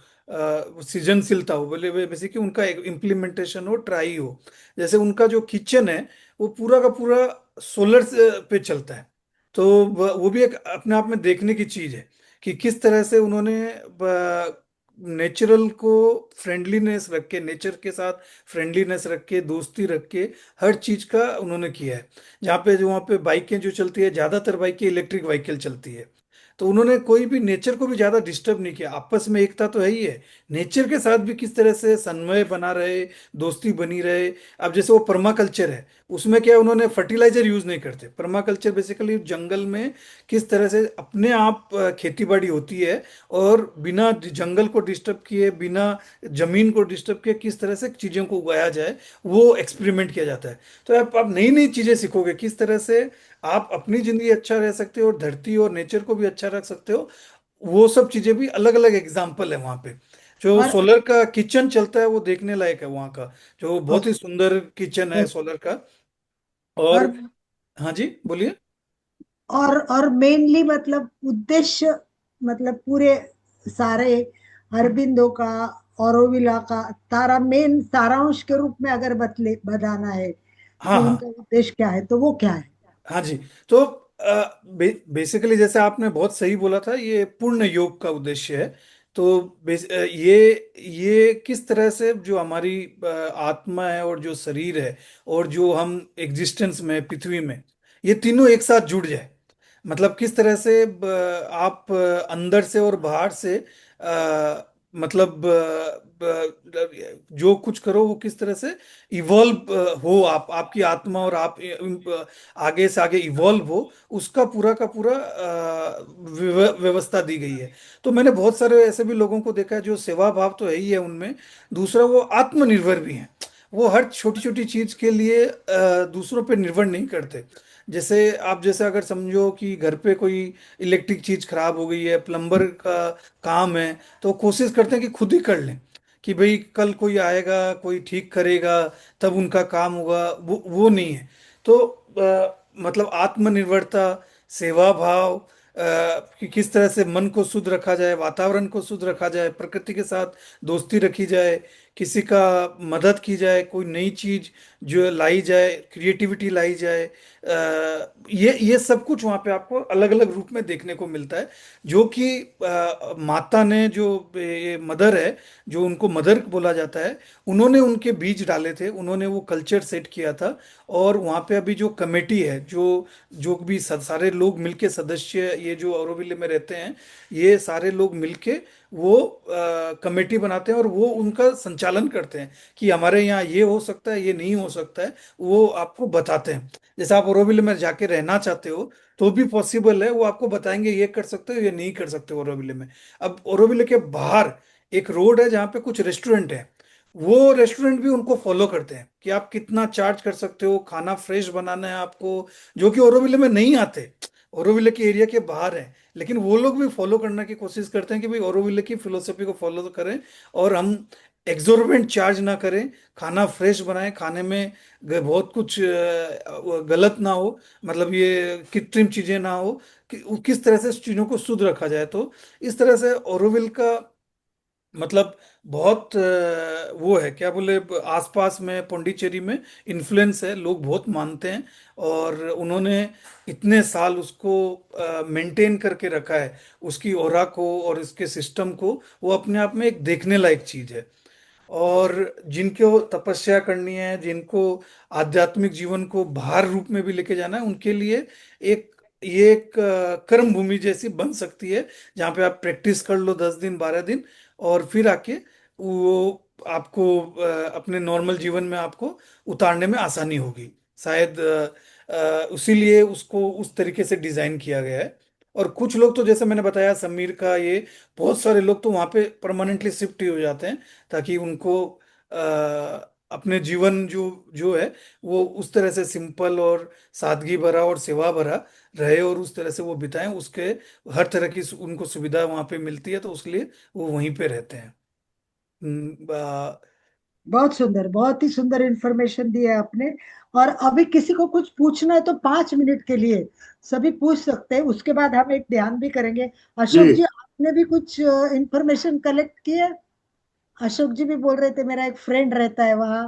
सृजनशीलता हो, बोले बेसिकली उनका इम्प्लीमेंटेशन हो, ट्राई हो। जैसे उनका जो किचन है वो पूरा का पूरा सोलर पे चलता है। तो वो भी एक अपने आप में देखने की चीज़ है कि किस तरह से उन्होंने नेचुरल को फ्रेंडलीनेस रख के, नेचर के साथ फ्रेंडलीनेस रख के, दोस्ती रख के हर चीज का उन्होंने किया है। जहाँ पे जो वहाँ पे बाइकें जो चलती है, ज्यादातर बाइकें इलेक्ट्रिक व्हीकल चलती है। तो उन्होंने कोई भी नेचर को भी ज्यादा डिस्टर्ब नहीं किया। आपस में एकता तो है ही है, नेचर के साथ भी किस तरह से समन्वय बना रहे, दोस्ती बनी रहे। अब जैसे वो पर्मा कल्चर है, उसमें क्या है, उन्होंने फर्टिलाइजर यूज नहीं करते। पर्मा कल्चर बेसिकली जंगल में किस तरह से अपने आप खेती बाड़ी होती है, और बिना जंगल को डिस्टर्ब किए, बिना जमीन को डिस्टर्ब किए किस तरह से चीजों को उगाया जाए, वो एक्सपेरिमेंट किया जाता है। तो आप नई नई चीजें सीखोगे, किस तरह से आप अपनी जिंदगी अच्छा रह सकते हो और धरती और नेचर को भी अच्छा रख सकते हो। वो सब चीजें भी अलग अलग एग्जाम्पल है वहाँ पे। जो और सोलर का किचन चलता है वो देखने लायक है वहाँ का, जो बहुत ही सुंदर किचन है सोलर का। और और हाँ जी, बोलिए। और मेनली मतलब उद्देश्य, मतलब पूरे सारे अरबिंदो का, ऑरोविला का तारा मेन सारांश के रूप में अगर बतले बताना है कि हाँ हाँ उनका उद्देश्य क्या है, तो वो क्या है? हाँ जी। तो बेसिकली जैसे आपने बहुत सही बोला था, ये पूर्ण योग का उद्देश्य है। तो ये किस तरह से जो हमारी आत्मा है और जो शरीर है और जो हम एग्जिस्टेंस में पृथ्वी में, ये तीनों एक साथ जुड़ जाए। मतलब किस तरह से आप अंदर से और बाहर से मतलब जो कुछ करो वो किस तरह से इवॉल्व हो, आप आपकी आत्मा और आप आगे से आगे इवॉल्व हो, उसका पूरा का पूरा व्यवस्था दी गई है। तो मैंने बहुत सारे ऐसे भी लोगों को देखा है जो सेवा भाव तो है ही है उनमें, दूसरा वो आत्मनिर्भर भी हैं। वो हर छोटी छोटी चीज के लिए दूसरों पे निर्भर नहीं करते। जैसे आप जैसे अगर समझो कि घर पे कोई इलेक्ट्रिक चीज खराब हो गई है, प्लम्बर का काम है, तो कोशिश करते हैं कि खुद ही कर लें, कि भाई कल कोई आएगा, कोई ठीक करेगा, तब उनका काम होगा। वो नहीं है। तो मतलब आत्मनिर्भरता, सेवा भाव, कि किस तरह से मन को शुद्ध रखा जाए, वातावरण को शुद्ध रखा जाए, प्रकृति के साथ दोस्ती रखी जाए, किसी का मदद की जाए, कोई नई चीज जो लाई जाए, क्रिएटिविटी लाई जाए, ये सब कुछ वहाँ पे आपको अलग अलग रूप में देखने को मिलता है। जो कि माता ने, जो ये मदर है, जो उनको मदर बोला जाता है, उन्होंने उनके बीज डाले थे, उन्होंने वो कल्चर सेट किया था। और वहाँ पे अभी जो कमेटी है, जो जो भी सारे लोग मिलके सदस्य, ये जो ऑरोविले में रहते हैं, ये सारे लोग मिलके वो कमेटी बनाते हैं और वो उनका संचालन करते हैं कि हमारे यहाँ ये हो सकता है, ये नहीं हो सकता है, वो आपको बताते हैं। जैसे आप ऑरोविले में जाके रहना चाहते हो तो भी पॉसिबल है, वो आपको बताएंगे ये कर सकते हो, ये नहीं कर सकते हो ऑरोविले में। अब ऑरोविले के बाहर एक रोड है जहाँ पे कुछ रेस्टोरेंट है, वो रेस्टोरेंट भी उनको फॉलो करते हैं कि आप कितना चार्ज कर सकते हो, खाना फ्रेश बनाना है आपको, जो कि ओरोविले में नहीं आते, ओरोविले के एरिया के बाहर है। लेकिन वो लोग भी फॉलो करने की कोशिश करते हैं कि भाई ओरोविले की फिलोसफी को फॉलो तो करें, और हम एग्जोर्बिएंट चार्ज ना करें, खाना फ्रेश बनाएं, खाने में बहुत कुछ गलत ना हो, मतलब ये कृत्रिम चीजें ना हो, कि किस तरह से चीजों को शुद्ध रखा जाए। तो इस तरह से ओरोविल का मतलब बहुत वो है क्या बोले, आसपास में पौंडीचेरी में इन्फ्लुएंस है, लोग बहुत मानते हैं। और उन्होंने इतने साल उसको मेंटेन करके रखा है, उसकी ओरा को और इसके सिस्टम को। वो अपने आप में एक देखने लायक चीज है। और जिनको तपस्या करनी है, जिनको आध्यात्मिक जीवन को भार रूप में भी लेके जाना है, उनके लिए एक ये एक कर्म भूमि जैसी बन सकती है, जहाँ पे आप प्रैक्टिस कर लो 10 दिन 12 दिन, और फिर आके वो आपको अपने नॉर्मल जीवन में आपको उतारने में आसानी होगी शायद। उसीलिए उसको उस तरीके से डिजाइन किया गया है। और कुछ लोग तो जैसे मैंने बताया समीर का, ये बहुत सारे लोग तो वहाँ पे परमानेंटली शिफ्ट ही हो जाते हैं, ताकि उनको अपने जीवन जो जो है वो उस तरह से सिंपल और सादगी भरा और सेवा भरा रहे, और उस तरह से वो बिताएं। उसके हर तरह की उनको सुविधा वहाँ पे मिलती है, तो उसलिए वो वहीं पे रहते हैं। बहुत सुंदर, बहुत ही सुंदर इंफॉर्मेशन दी है आपने। और अभी किसी को कुछ पूछना है तो 5 मिनट के लिए सभी पूछ सकते हैं, उसके बाद हम एक ध्यान भी करेंगे। अशोक जी जी, आपने भी कुछ इंफॉर्मेशन कलेक्ट की है? अशोक जी भी बोल रहे थे मेरा एक फ्रेंड रहता है वहाँ,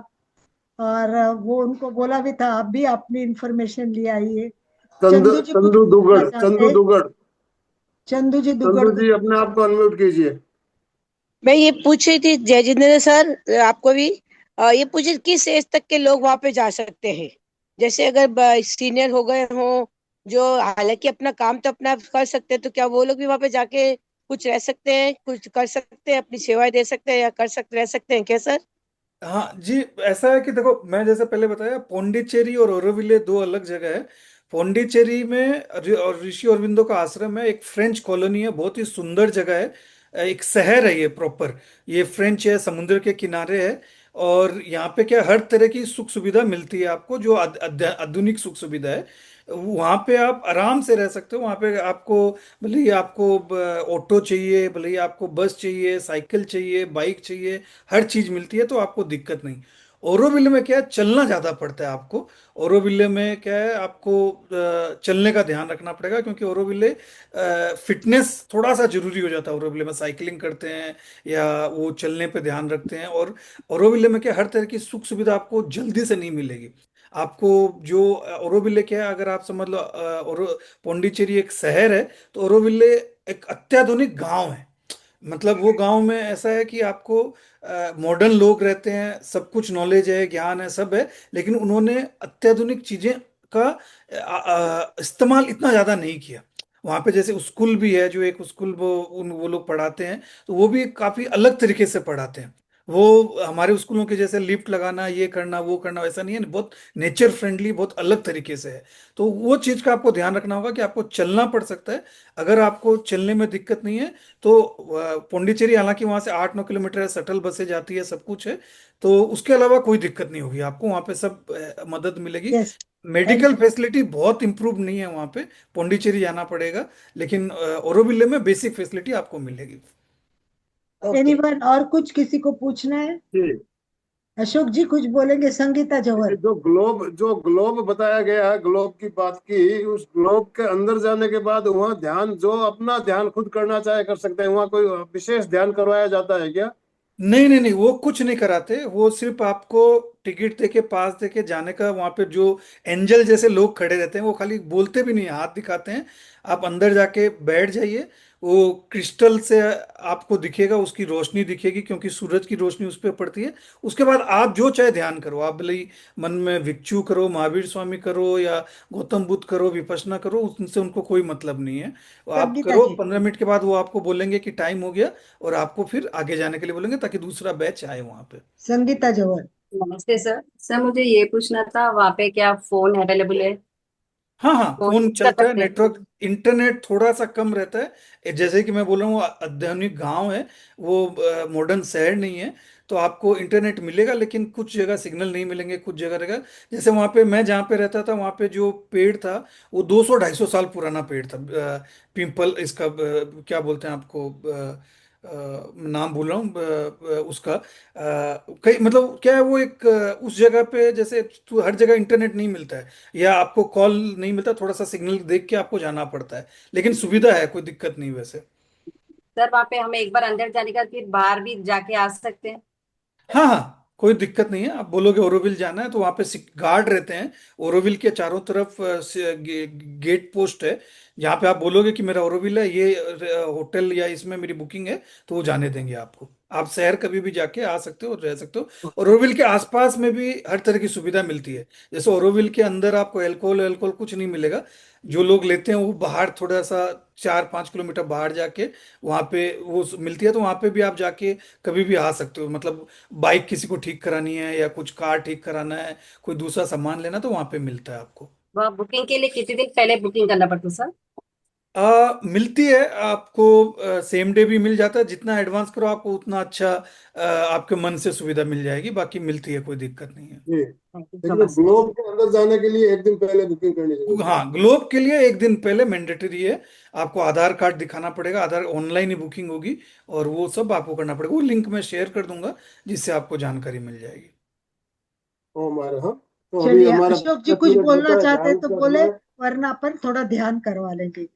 और वो उनको बोला भी था आप भी अपनी इंफॉर्मेशन ले आइए। चंदू जी कुछ चंदू दुगड़, पूछना चाहते चंदू हैं? दुगड़। चंदू जी दुग्गड़ चंदू कुछ जी अपने आप पूछना? को अनम्यूट कीजिए। मैं ये पूछ रही थी जय जितेंद्र सर, आपको भी ये पूछ रही थी, किस एज तक के लोग वहां पे जा सकते हैं? जैसे अगर सीनियर हो गए हों, जो हालांकि अपना काम तो अपना कर सकते हैं, तो क्या वो लोग भी वहां पे जाके कुछ रह सकते हैं, कुछ कर सकते हैं, अपनी सेवाएं दे सकते हैं, या कर सकते रह सकते हैं क्या सर? हाँ जी, ऐसा है कि देखो, मैं जैसे पहले बताया, पौंडीचेरी और ओरोविले दो अलग जगह है। पौंडीचेरी में और ऋषि अरविंदो का आश्रम है, एक फ्रेंच कॉलोनी है, बहुत ही सुंदर जगह है, एक शहर है ये प्रॉपर। ये फ्रेंच है, समुद्र के किनारे है। और यहाँ पे क्या, हर तरह की सुख सुविधा मिलती है आपको, जो आधुनिक सुख सुविधा है। वहाँ पे आप आराम से रह सकते हो। वहाँ पे आपको, भले ही आपको ऑटो चाहिए, भले ही आपको बस चाहिए, साइकिल चाहिए, बाइक चाहिए, हर चीज मिलती है, तो आपको दिक्कत नहीं। ओरोविले में क्या है, चलना ज्यादा पड़ता है आपको। ओरोविले में क्या है, आपको चलने का ध्यान रखना पड़ेगा, क्योंकि ओरोविले फिटनेस थोड़ा सा जरूरी हो जाता है। ओरोविले में साइकिलिंग करते हैं या वो चलने पे ध्यान रखते हैं। और ओरोविले में क्या, हर तरह की सुख सुविधा आपको जल्दी से नहीं मिलेगी। आपको जो ओरोविले क्या है, अगर आप समझ लो पौंडीचेरी एक शहर है, तो ओरोविले एक अत्याधुनिक गांव है। मतलब वो गांव में ऐसा है कि आपको मॉडर्न लोग रहते हैं, सब कुछ नॉलेज है, ज्ञान है, सब है, लेकिन उन्होंने अत्याधुनिक चीजें का इस्तेमाल इतना ज्यादा नहीं किया। वहां पे जैसे स्कूल भी है, जो एक स्कूल वो लोग पढ़ाते हैं, तो वो भी काफी अलग तरीके से पढ़ाते हैं। वो हमारे स्कूलों के जैसे लिफ्ट लगाना, ये करना, वो करना, वैसा नहीं है। बहुत नेचर फ्रेंडली, बहुत अलग तरीके से है। तो वो चीज का आपको ध्यान रखना होगा कि आपको चलना पड़ सकता है। अगर आपको चलने में दिक्कत नहीं है, तो पौंडीचेरी, हालांकि वहां से 8-9 किलोमीटर है, शटल बसें जाती है, सब कुछ है। तो उसके अलावा कोई दिक्कत नहीं होगी आपको, वहां पे सब मदद मिलेगी। Yes, thank medical you. Facility बहुत इंप्रूव नहीं है वहां पे, पौंडीचेरी जाना पड़ेगा। लेकिन ओरोविले में बेसिक फैसिलिटी आपको मिलेगी। ओके। एनीवन और कुछ किसी को पूछना है? जी। अशोक जी कुछ बोलेंगे? संगीता ये जवर। जो ग्लोब बताया गया है, ग्लोब की बात की, उस ग्लोब के अंदर जाने के बाद वहाँ ध्यान, जो अपना ध्यान खुद करना चाहे कर सकते हैं। वहाँ कोई विशेष ध्यान करवाया जाता है क्या? नहीं नहीं नहीं, वो कुछ नहीं कराते। वो सिर्फ आपको टिकट देके, पास देके जाने का। वहां पे जो एंजल जैसे लोग खड़े रहते हैं, वो खाली बोलते भी नहीं, हाथ दिखाते हैं। आप अंदर जाके बैठ जाइए। वो क्रिस्टल से आपको दिखेगा, उसकी रोशनी दिखेगी, क्योंकि सूरज की रोशनी उस पर पड़ती है। उसके बाद आप जो चाहे ध्यान करो, आप भले ही मन में भिक्षु करो, महावीर स्वामी करो, या गौतम बुद्ध करो, विपश्यना करो, उनसे उनको कोई मतलब नहीं है। वो आप संगीता करो, जी। 15 मिनट के बाद वो आपको बोलेंगे कि टाइम हो गया, और आपको फिर आगे जाने के लिए बोलेंगे, ताकि दूसरा बैच आए वहां पे। संगीता जवर। नमस्ते सर। सर मुझे ये पूछना था, वहाँ पे क्या फोन अवेलेबल है? हाँ हाँ, फोन फोन यूज कर चलता है, सकते हैं? नेटवर्क इंटरनेट थोड़ा सा कम रहता है। जैसे कि मैं बोल रहा हूँ, आधुनिक गांव है वो, मॉडर्न शहर नहीं है। तो आपको इंटरनेट मिलेगा, लेकिन कुछ जगह सिग्नल नहीं मिलेंगे, कुछ जगह रहेगा। जैसे वहाँ पे मैं जहाँ पे रहता था, वहाँ पे जो पेड़ था, वो 200-250 साल पुराना पेड़ था। पीपल, इसका क्या बोलते हैं आपको, नाम भूल रहा हूँ उसका। कई मतलब क्या है, वो एक उस जगह पे, जैसे हर जगह इंटरनेट नहीं मिलता है, या आपको कॉल नहीं मिलता, थोड़ा सा सिग्नल देख के आपको जाना पड़ता है। लेकिन सुविधा है, कोई दिक्कत नहीं वैसे। सर वहां पे हमें एक बार अंदर जाने का फिर बाहर भी जाके आ सकते हैं? हाँ हाँ, कोई दिक्कत नहीं है। आप बोलोगे ओरोविल जाना है तो वहां पे गार्ड रहते हैं। ओरोविल के चारों तरफ गेट पोस्ट है। जहाँ पे आप बोलोगे कि मेरा ओरोविल है, ये होटल या इसमें मेरी बुकिंग है, तो वो जाने देंगे आपको। आप शहर कभी भी जाके आ सकते हो और रह सकते हो। ओरोविल के आसपास में भी हर तरह की सुविधा मिलती है। जैसे ओरोविल के अंदर आपको अल्कोहल अल्कोहल कुछ नहीं मिलेगा। जो लोग लेते हैं वो बाहर थोड़ा सा 4-5 किलोमीटर बाहर जाके वहाँ पे वो मिलती है, तो वहाँ पे भी आप जाके कभी भी आ सकते हो। मतलब बाइक किसी को ठीक करानी है या कुछ कार ठीक कराना है, कोई दूसरा सामान लेना, तो वहां पे मिलता है आपको। वह बुकिंग के लिए कितने दिन पहले बुकिंग करना पड़ता है सर? मिलती है आपको। सेम डे भी मिल जाता है। जितना एडवांस करो आपको उतना अच्छा आपके मन से सुविधा मिल जाएगी। बाकी मिलती है, कोई दिक्कत नहीं है। जी। थैंक यू सो लेकिन मच। ग्लोब के अंदर जाने के लिए एक दिन पहले बुकिंग करनी जरूरी है। हाँ, ग्लोब के लिए एक दिन पहले मैंडेटरी है। आपको आधार कार्ड दिखाना पड़ेगा। आधार ऑनलाइन ही बुकिंग होगी और वो सब आपको करना पड़ेगा। वो लिंक मैं शेयर कर दूंगा जिससे आपको जानकारी मिल जाएगी। ओ हमारे, हाँ। तो अभी चलिए, हमारा अशोक जी 10 कुछ मिनट बोलना बचा है चाहते हैं ध्यान तो का बोले, समय। वरना अपन थोड़ा ध्यान करवा लेंगे।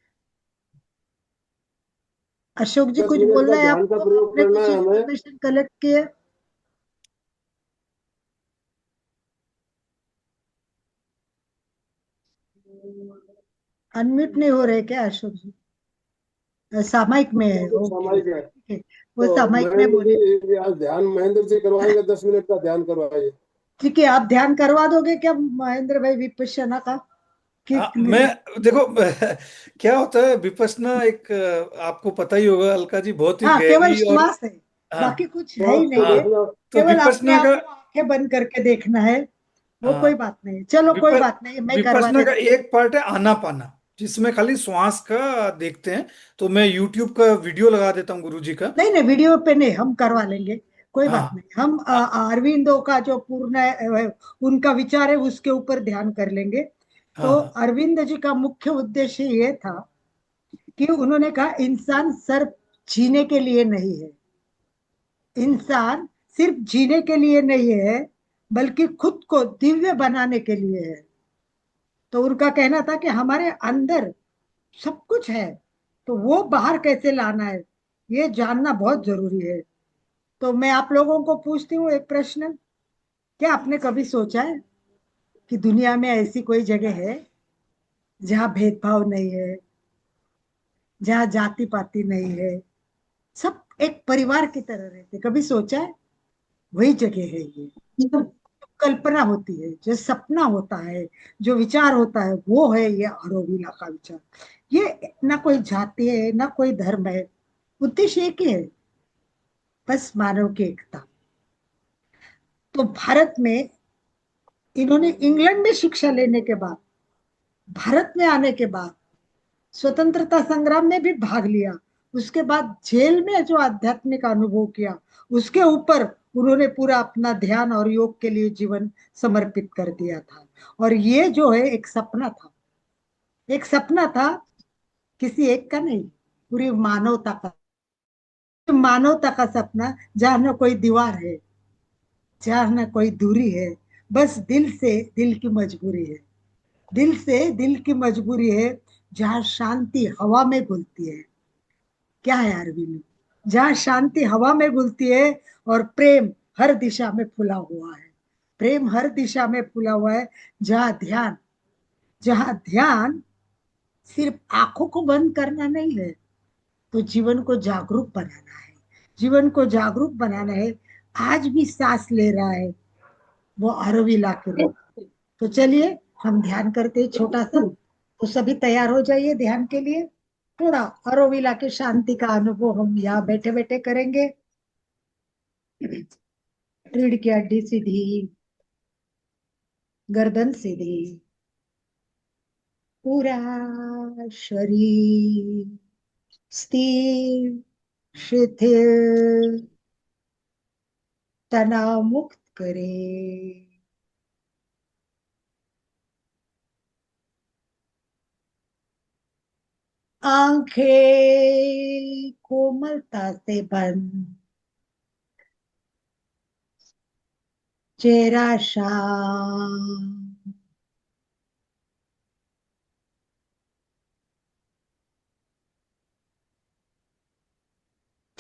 अशोक जी 10 कुछ मिनट का बोलना है ध्यान का आपको? प्रयोग आपने करना कुछ है हमें। इंफॉर्मेशन कलेक्ट की है? अनम्यूट नहीं हो रहे क्या अशोक जी? सामायिक में है, तो ओके सामायिक है। ओके ठीक है। वो तो सामायिक में महेंद्र बोले। जी आज ध्यान महेंद्र जी करवाएंगे, 10 मिनट का ध्यान करवाइए। ठीक है, आप ध्यान करवा दोगे क्या महेंद्र भाई विपश्यना का? कि हाँ, मैं नहीं? देखो क्या होता है विपश्यना, एक आपको पता ही होगा अलका जी, बहुत ही हाँ, केवल गहरी और श्वास है, हाँ बाकी कुछ है ही श्वास को नहीं है। हाँ। देखना। तो केवल अपने विपश्यना आप का को आंखें बंद करके देखना है। वो कोई हाँ बात नहीं, चलो विप कोई बात नहीं, मैं करवा विपश्यना का देती एक पार्ट है आनापाना, जिसमें खाली श्वास का देखते हैं। तो मैं यूट्यूब का वीडियो लगा देता हूँ गुरु जी का। नहीं नहीं, वीडियो पे नहीं, हम करवा लेंगे। कोई बात हाँ नहीं, हम अरविंदो का जो पूर्ण उनका विचार है उसके ऊपर ध्यान कर लेंगे। हाँ तो हाँ अरविंद जी का मुख्य उद्देश्य ये था कि उन्होंने कहा इंसान सिर्फ जीने के लिए नहीं है। इंसान सिर्फ जीने के लिए नहीं है, बल्कि खुद को दिव्य बनाने के लिए है। तो उनका कहना था कि हमारे अंदर सब कुछ है, तो वो बाहर कैसे लाना है, ये जानना बहुत जरूरी है। तो मैं आप लोगों को पूछती हूँ एक प्रश्न। क्या आपने कभी सोचा है कि दुनिया में ऐसी कोई जगह है जहाँ भेदभाव नहीं है, जहाँ जाति पाति नहीं है, सब एक परिवार की तरह रहते? कभी सोचा है? वही जगह है ये। जो कल्पना होती है, जो सपना होता है, जो विचार होता है, वो है ये अरोविला का विचार। ये ना कोई जाति है ना कोई धर्म है, उद्देश्य एक ही है, बस मानव की एकता। तो भारत में इन्होंने इंग्लैंड में शिक्षा लेने के बाद, भारत में आने के बाद स्वतंत्रता संग्राम में भी भाग लिया, उसके बाद जेल में जो आध्यात्मिक अनुभव किया, उसके ऊपर उन्होंने पूरा अपना ध्यान और योग के लिए जीवन समर्पित कर दिया था। और ये जो है एक सपना था, एक सपना था, किसी एक का नहीं, पूरी मानवता का। मानवता का सपना, जहाँ न कोई दीवार है, जहाँ न कोई दूरी है, बस दिल से दिल की मजबूरी है। दिल से दिल की मजबूरी है, जहाँ शांति हवा में घुलती है। क्या है अरविंद? जहाँ शांति हवा में घुलती है और प्रेम हर दिशा में फूला हुआ है। प्रेम हर दिशा में फूला हुआ है। जहाँ ध्यान सिर्फ आंखों को बंद करना नहीं है, तो जीवन को जागरूक बनाना है। जीवन को जागरूक बनाना है। आज भी सांस ले रहा है वो अरविला के रूप। तो चलिए, हम ध्यान करते हैं छोटा सा। तो सभी तैयार हो जाइए ध्यान के लिए। थोड़ा अरोविला के शांति का अनुभव हम यहाँ बैठे बैठे करेंगे। रीढ़ की हड्डी सीधी, गर्दन सीधी, पूरा शरीर स्थिर, शिथिल, तनाव मुक्त करें। आंखें कोमलता से बंद, चेहरा शांत,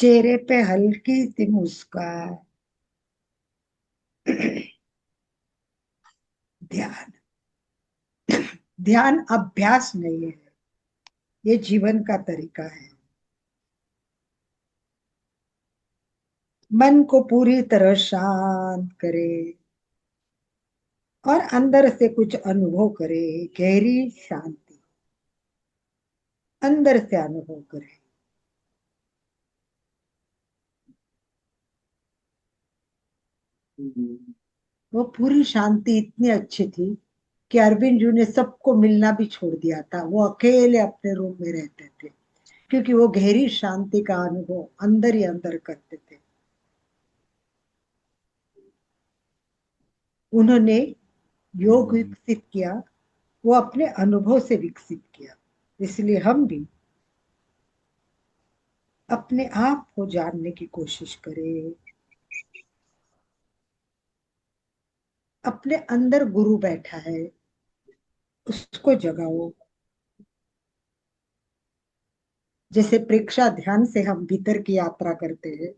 चेहरे पे हल्की सी मुस्कान। ध्यान, ध्यान अभ्यास नहीं है, ये जीवन का तरीका है। मन को पूरी तरह शांत करे और अंदर से कुछ अनुभव करे, गहरी शांति अंदर से अनुभव करे। वो पूरी शांति इतनी अच्छी थी कि अरविंद जी ने सबको मिलना भी छोड़ दिया था, वो अकेले अपने रूम में रहते थे, क्योंकि वो गहरी शांति का अनुभव अंदर ही अंदर करते थे। उन्होंने योग विकसित किया, वो अपने अनुभव से विकसित किया। इसलिए हम भी अपने आप को जानने की कोशिश करें। अपने अंदर गुरु बैठा है, उसको जगाओ। जैसे प्रेक्षा ध्यान से हम भीतर की यात्रा करते हैं,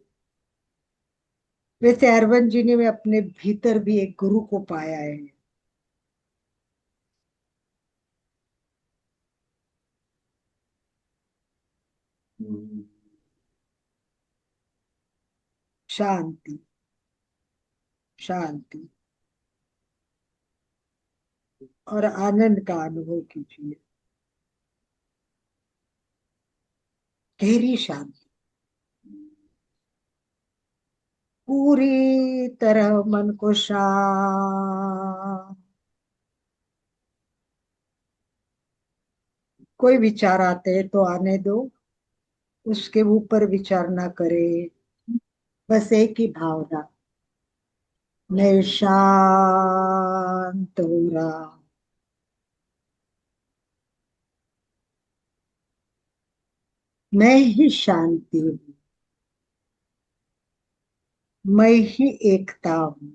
वैसे अरविंद जी ने अपने भीतर भी एक गुरु को पाया है। शांति, शांति और आनंद का अनुभव कीजिए। गहरी शांति, पूरी तरह मन को शांत। कोई विचार आते हैं तो आने दो, उसके ऊपर विचार ना करे। बस एक ही भावना, मैं शांत हो रहा, मैं ही शांति हूँ, मैं ही एकता हूँ।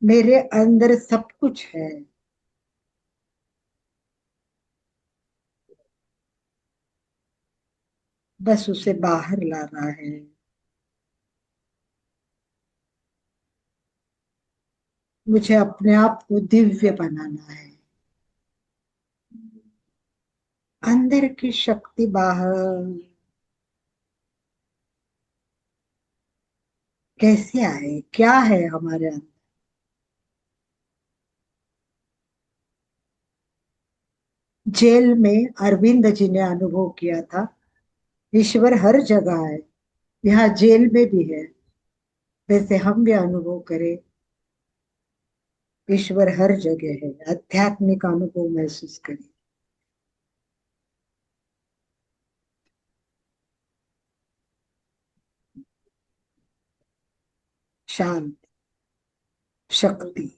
मेरे अंदर सब कुछ है, बस उसे बाहर लाना है। मुझे अपने आप को दिव्य बनाना है। अंदर की शक्ति बाहर कैसे आए, क्या है हमारे अंदर? जेल में अरविंद जी ने अनुभव किया था, ईश्वर हर जगह है, यहाँ जेल में भी है। वैसे हम भी अनुभव करें, ईश्वर हर जगह है। आध्यात्मिक अनुभव महसूस करें। शांत, शक्ति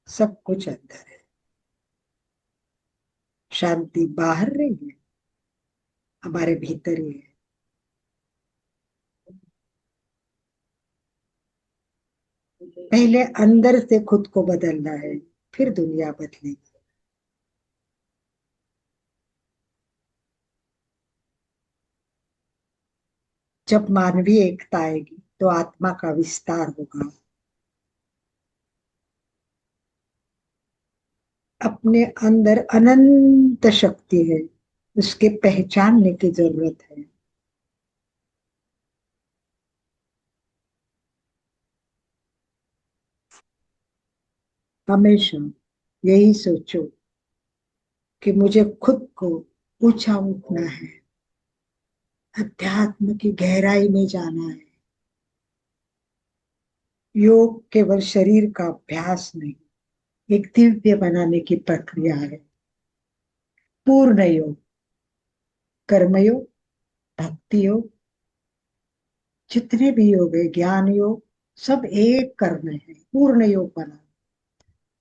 सब कुछ अंदर है। शांति बाहर नहीं है, हमारे भीतर ही है। पहले अंदर से खुद को बदलना है, फिर दुनिया बदलेगी। जब मानवीय एकता आएगी तो आत्मा का विस्तार होगा। अपने अंदर अनंत शक्ति है, उसके पहचानने की जरूरत है। हमेशा यही सोचो कि मुझे खुद को ऊंचा उठना है, अध्यात्म की गहराई में जाना है। योग केवल शरीर का अभ्यास नहीं, एक दिव्य बनाने की प्रक्रिया है। पूर्ण योग, कर्मयोग, भक्ति योग, जितने भी योग है, ज्ञान योग, सब एक करने हैं। पूर्ण योग बना,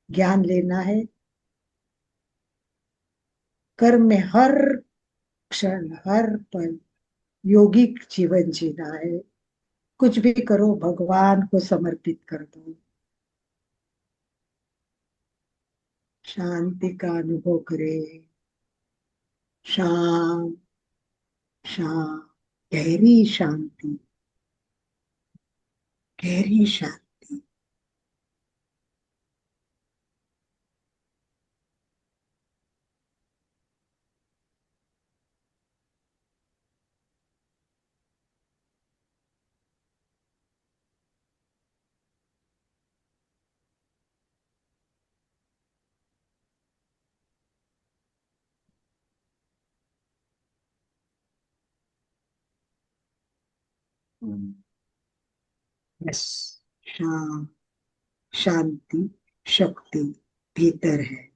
ज्ञान लेना है, कर्म में हर क्षण हर पल योगिक जीवन जीना है। कुछ भी करो, भगवान को समर्पित कर दो। शांति का अनुभव करें। शांत, शांत, गहरी शांति, गहरी शांति। बस शांत, शांति शक्ति भीतर है।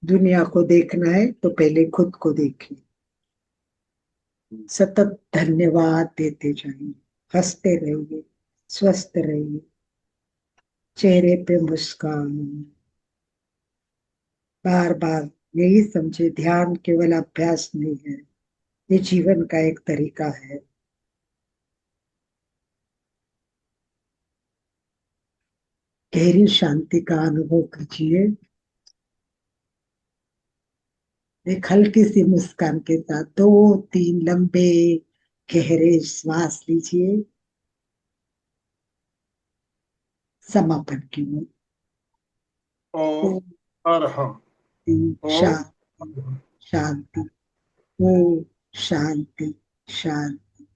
दुनिया को देखना है तो पहले खुद को देखिए। सतत धन्यवाद देते जाइए, हंसते रहिए, स्वस्थ रहिए, चेहरे पे मुस्कान। बार बार यही समझे, ध्यान केवल अभ्यास नहीं है, ये जीवन का एक तरीका है। गहरी शांति का अनुभव कीजिए। एक हल्की सी मुस्कान के साथ 2-3 लंबे गहरे श्वास लीजिए। समापन की ओर। ओम अरहम। ओम शांति, शांति, ओम शांति, शांति,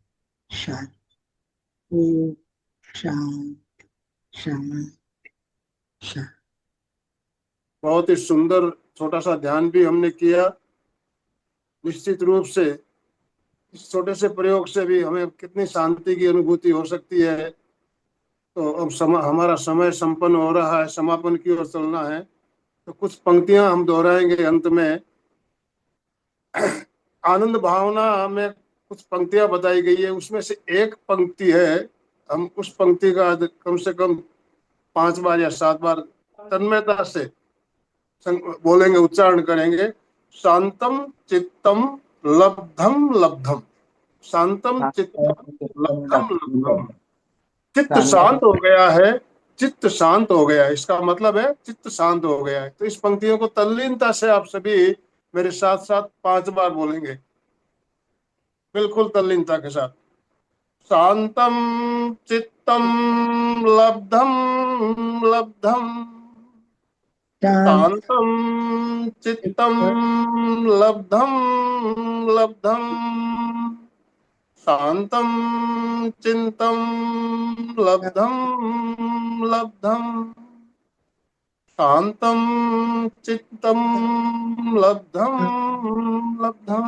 शांति, ओम शांति, शांति, शांति। बहुत ही सुंदर छोटा सा ध्यान भी हमने किया। निश्चित रूप से इस छोटे से प्रयोग से भी हमें कितनी शांति की अनुभूति हो सकती है। तो अब हमारा समय संपन्न हो रहा है, समापन की ओर चलना है। तो कुछ पंक्तियां हम दोहराएंगे अंत में। आनंद भावना में कुछ पंक्तियां बताई गई है, उसमें से एक पंक्ति है, हम उस पंक्ति का कम से कम 5 बार या 7 बार तन्मयता से बोलेंगे, उच्चारण करेंगे। शांतम चित्तम लब्धम लब्धम, शांतम चित्तम लब्धम लब्धम। चित्त शांत हो गया है, चित्त शांत हो गया है, इसका मतलब है चित्त शांत हो गया है। तो इस पंक्तियों को तल्लीनता से आप सभी मेरे साथ साथ 5 बार बोलेंगे, बिल्कुल तल्लीनता के साथ। शांतम चित्तम लब्धम लब्धम, शांत, शांतम चित्तम लब्धम लब्धम, शांतम चिंतम लब्धम लब्धम, शांतम चित्तम लब्धम लब्धम,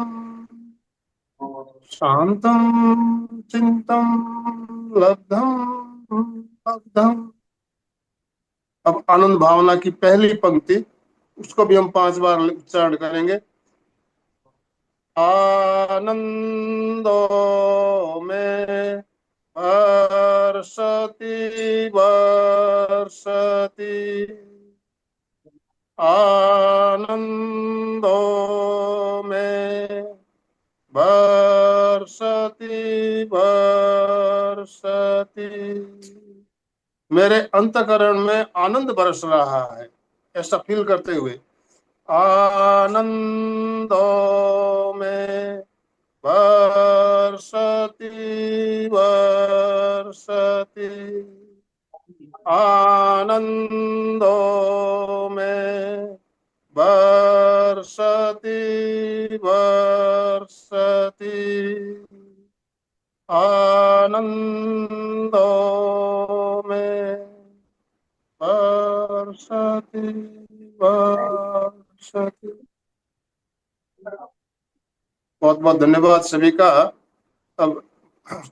शांतम चिंतम लब्धम लब्धम। अब आनंद भावना की पहली पंक्ति, उसको भी हम 5 बार उच्चारण करेंगे। आनंदो में वर्षति वर्षति, आनंदो में वर्षति वर्षति। मेरे अंतकरण में आनंद बरस रहा है, ऐसा फील करते हुए। आनंदो में वर्षति वर्षति, आनंदो में वर्षति वर्षति, आनंदो में वर्षति वर्षति। बहुत बहुत धन्यवाद सभी का। अब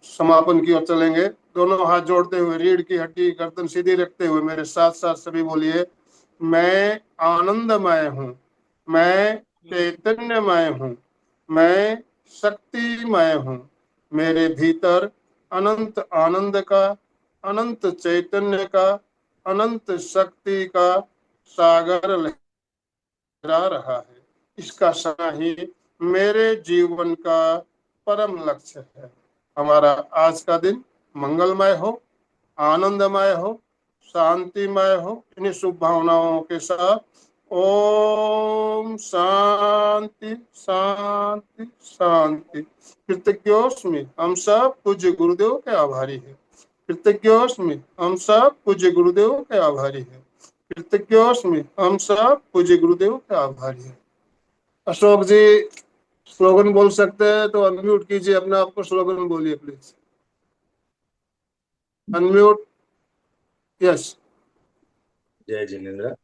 समापन की ओर चलेंगे। दोनों हाथ जोड़ते हुए, रीढ़ की हड्डी गर्दन सीधी रखते हुए मेरे साथ साथ सभी बोलिए। मैं आनंदमय हूँ, मैं चैतन्यमय हूँ, मैं शक्तिमय हूँ। मेरे भीतर अनंत आनंद का, अनंत चैतन्य का, अनंत शक्ति का सागर लहरा रहा है। इसका सना ही मेरे जीवन का परम लक्ष्य है। हमारा आज का दिन मंगलमय हो। आनंदमय हो, शांतिमय हो। इन्हीं शुभ भावनाओं के साथ ओम शांति शांति शांति। कृतज्ञोस्मि, हम सब पूज्य गुरुदेव के आभारी हैं। कृतज्ञोस्मि, हम सब पूज्य गुरुदेव के आभारी हैं। कृतज्ञोस्मि, हम सब पूज्य गुरुदेव के आभारी हैं। अशोक जी स्लोगन बोल सकते हैं तो अनम्यूट कीजिए अपने आप को, स्लोगन बोलिए प्लीज। Unmute, yes. जय जिनेन्द्र।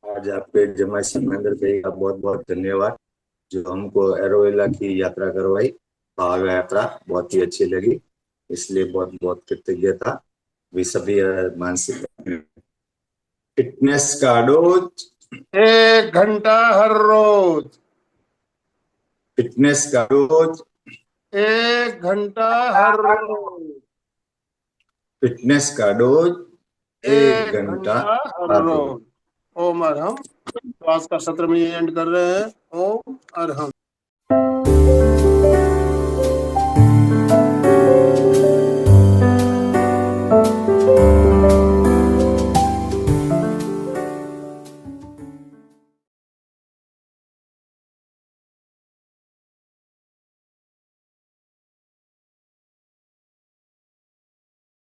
आज आपके जमाई सिकंदर भाई का बहुत बहुत धन्यवाद, जो हमको एरोविला की यात्रा करवाई। भाव यात्रा बहुत ही अच्छी लगी, इसलिए बहुत बहुत कृतज्ञता। वे सभी मानसिक फिटनेस का डोज 1 घंटा हर रोज, फिटनेस का डोज 1 घंटा हर रोज, फिटनेस का डोज 1 1 घंटा घंटा हर हर रोज। रोज। ओम अरहम। तो आज का सत्र में ये एंड कर रहे हैं। ओम अरहम।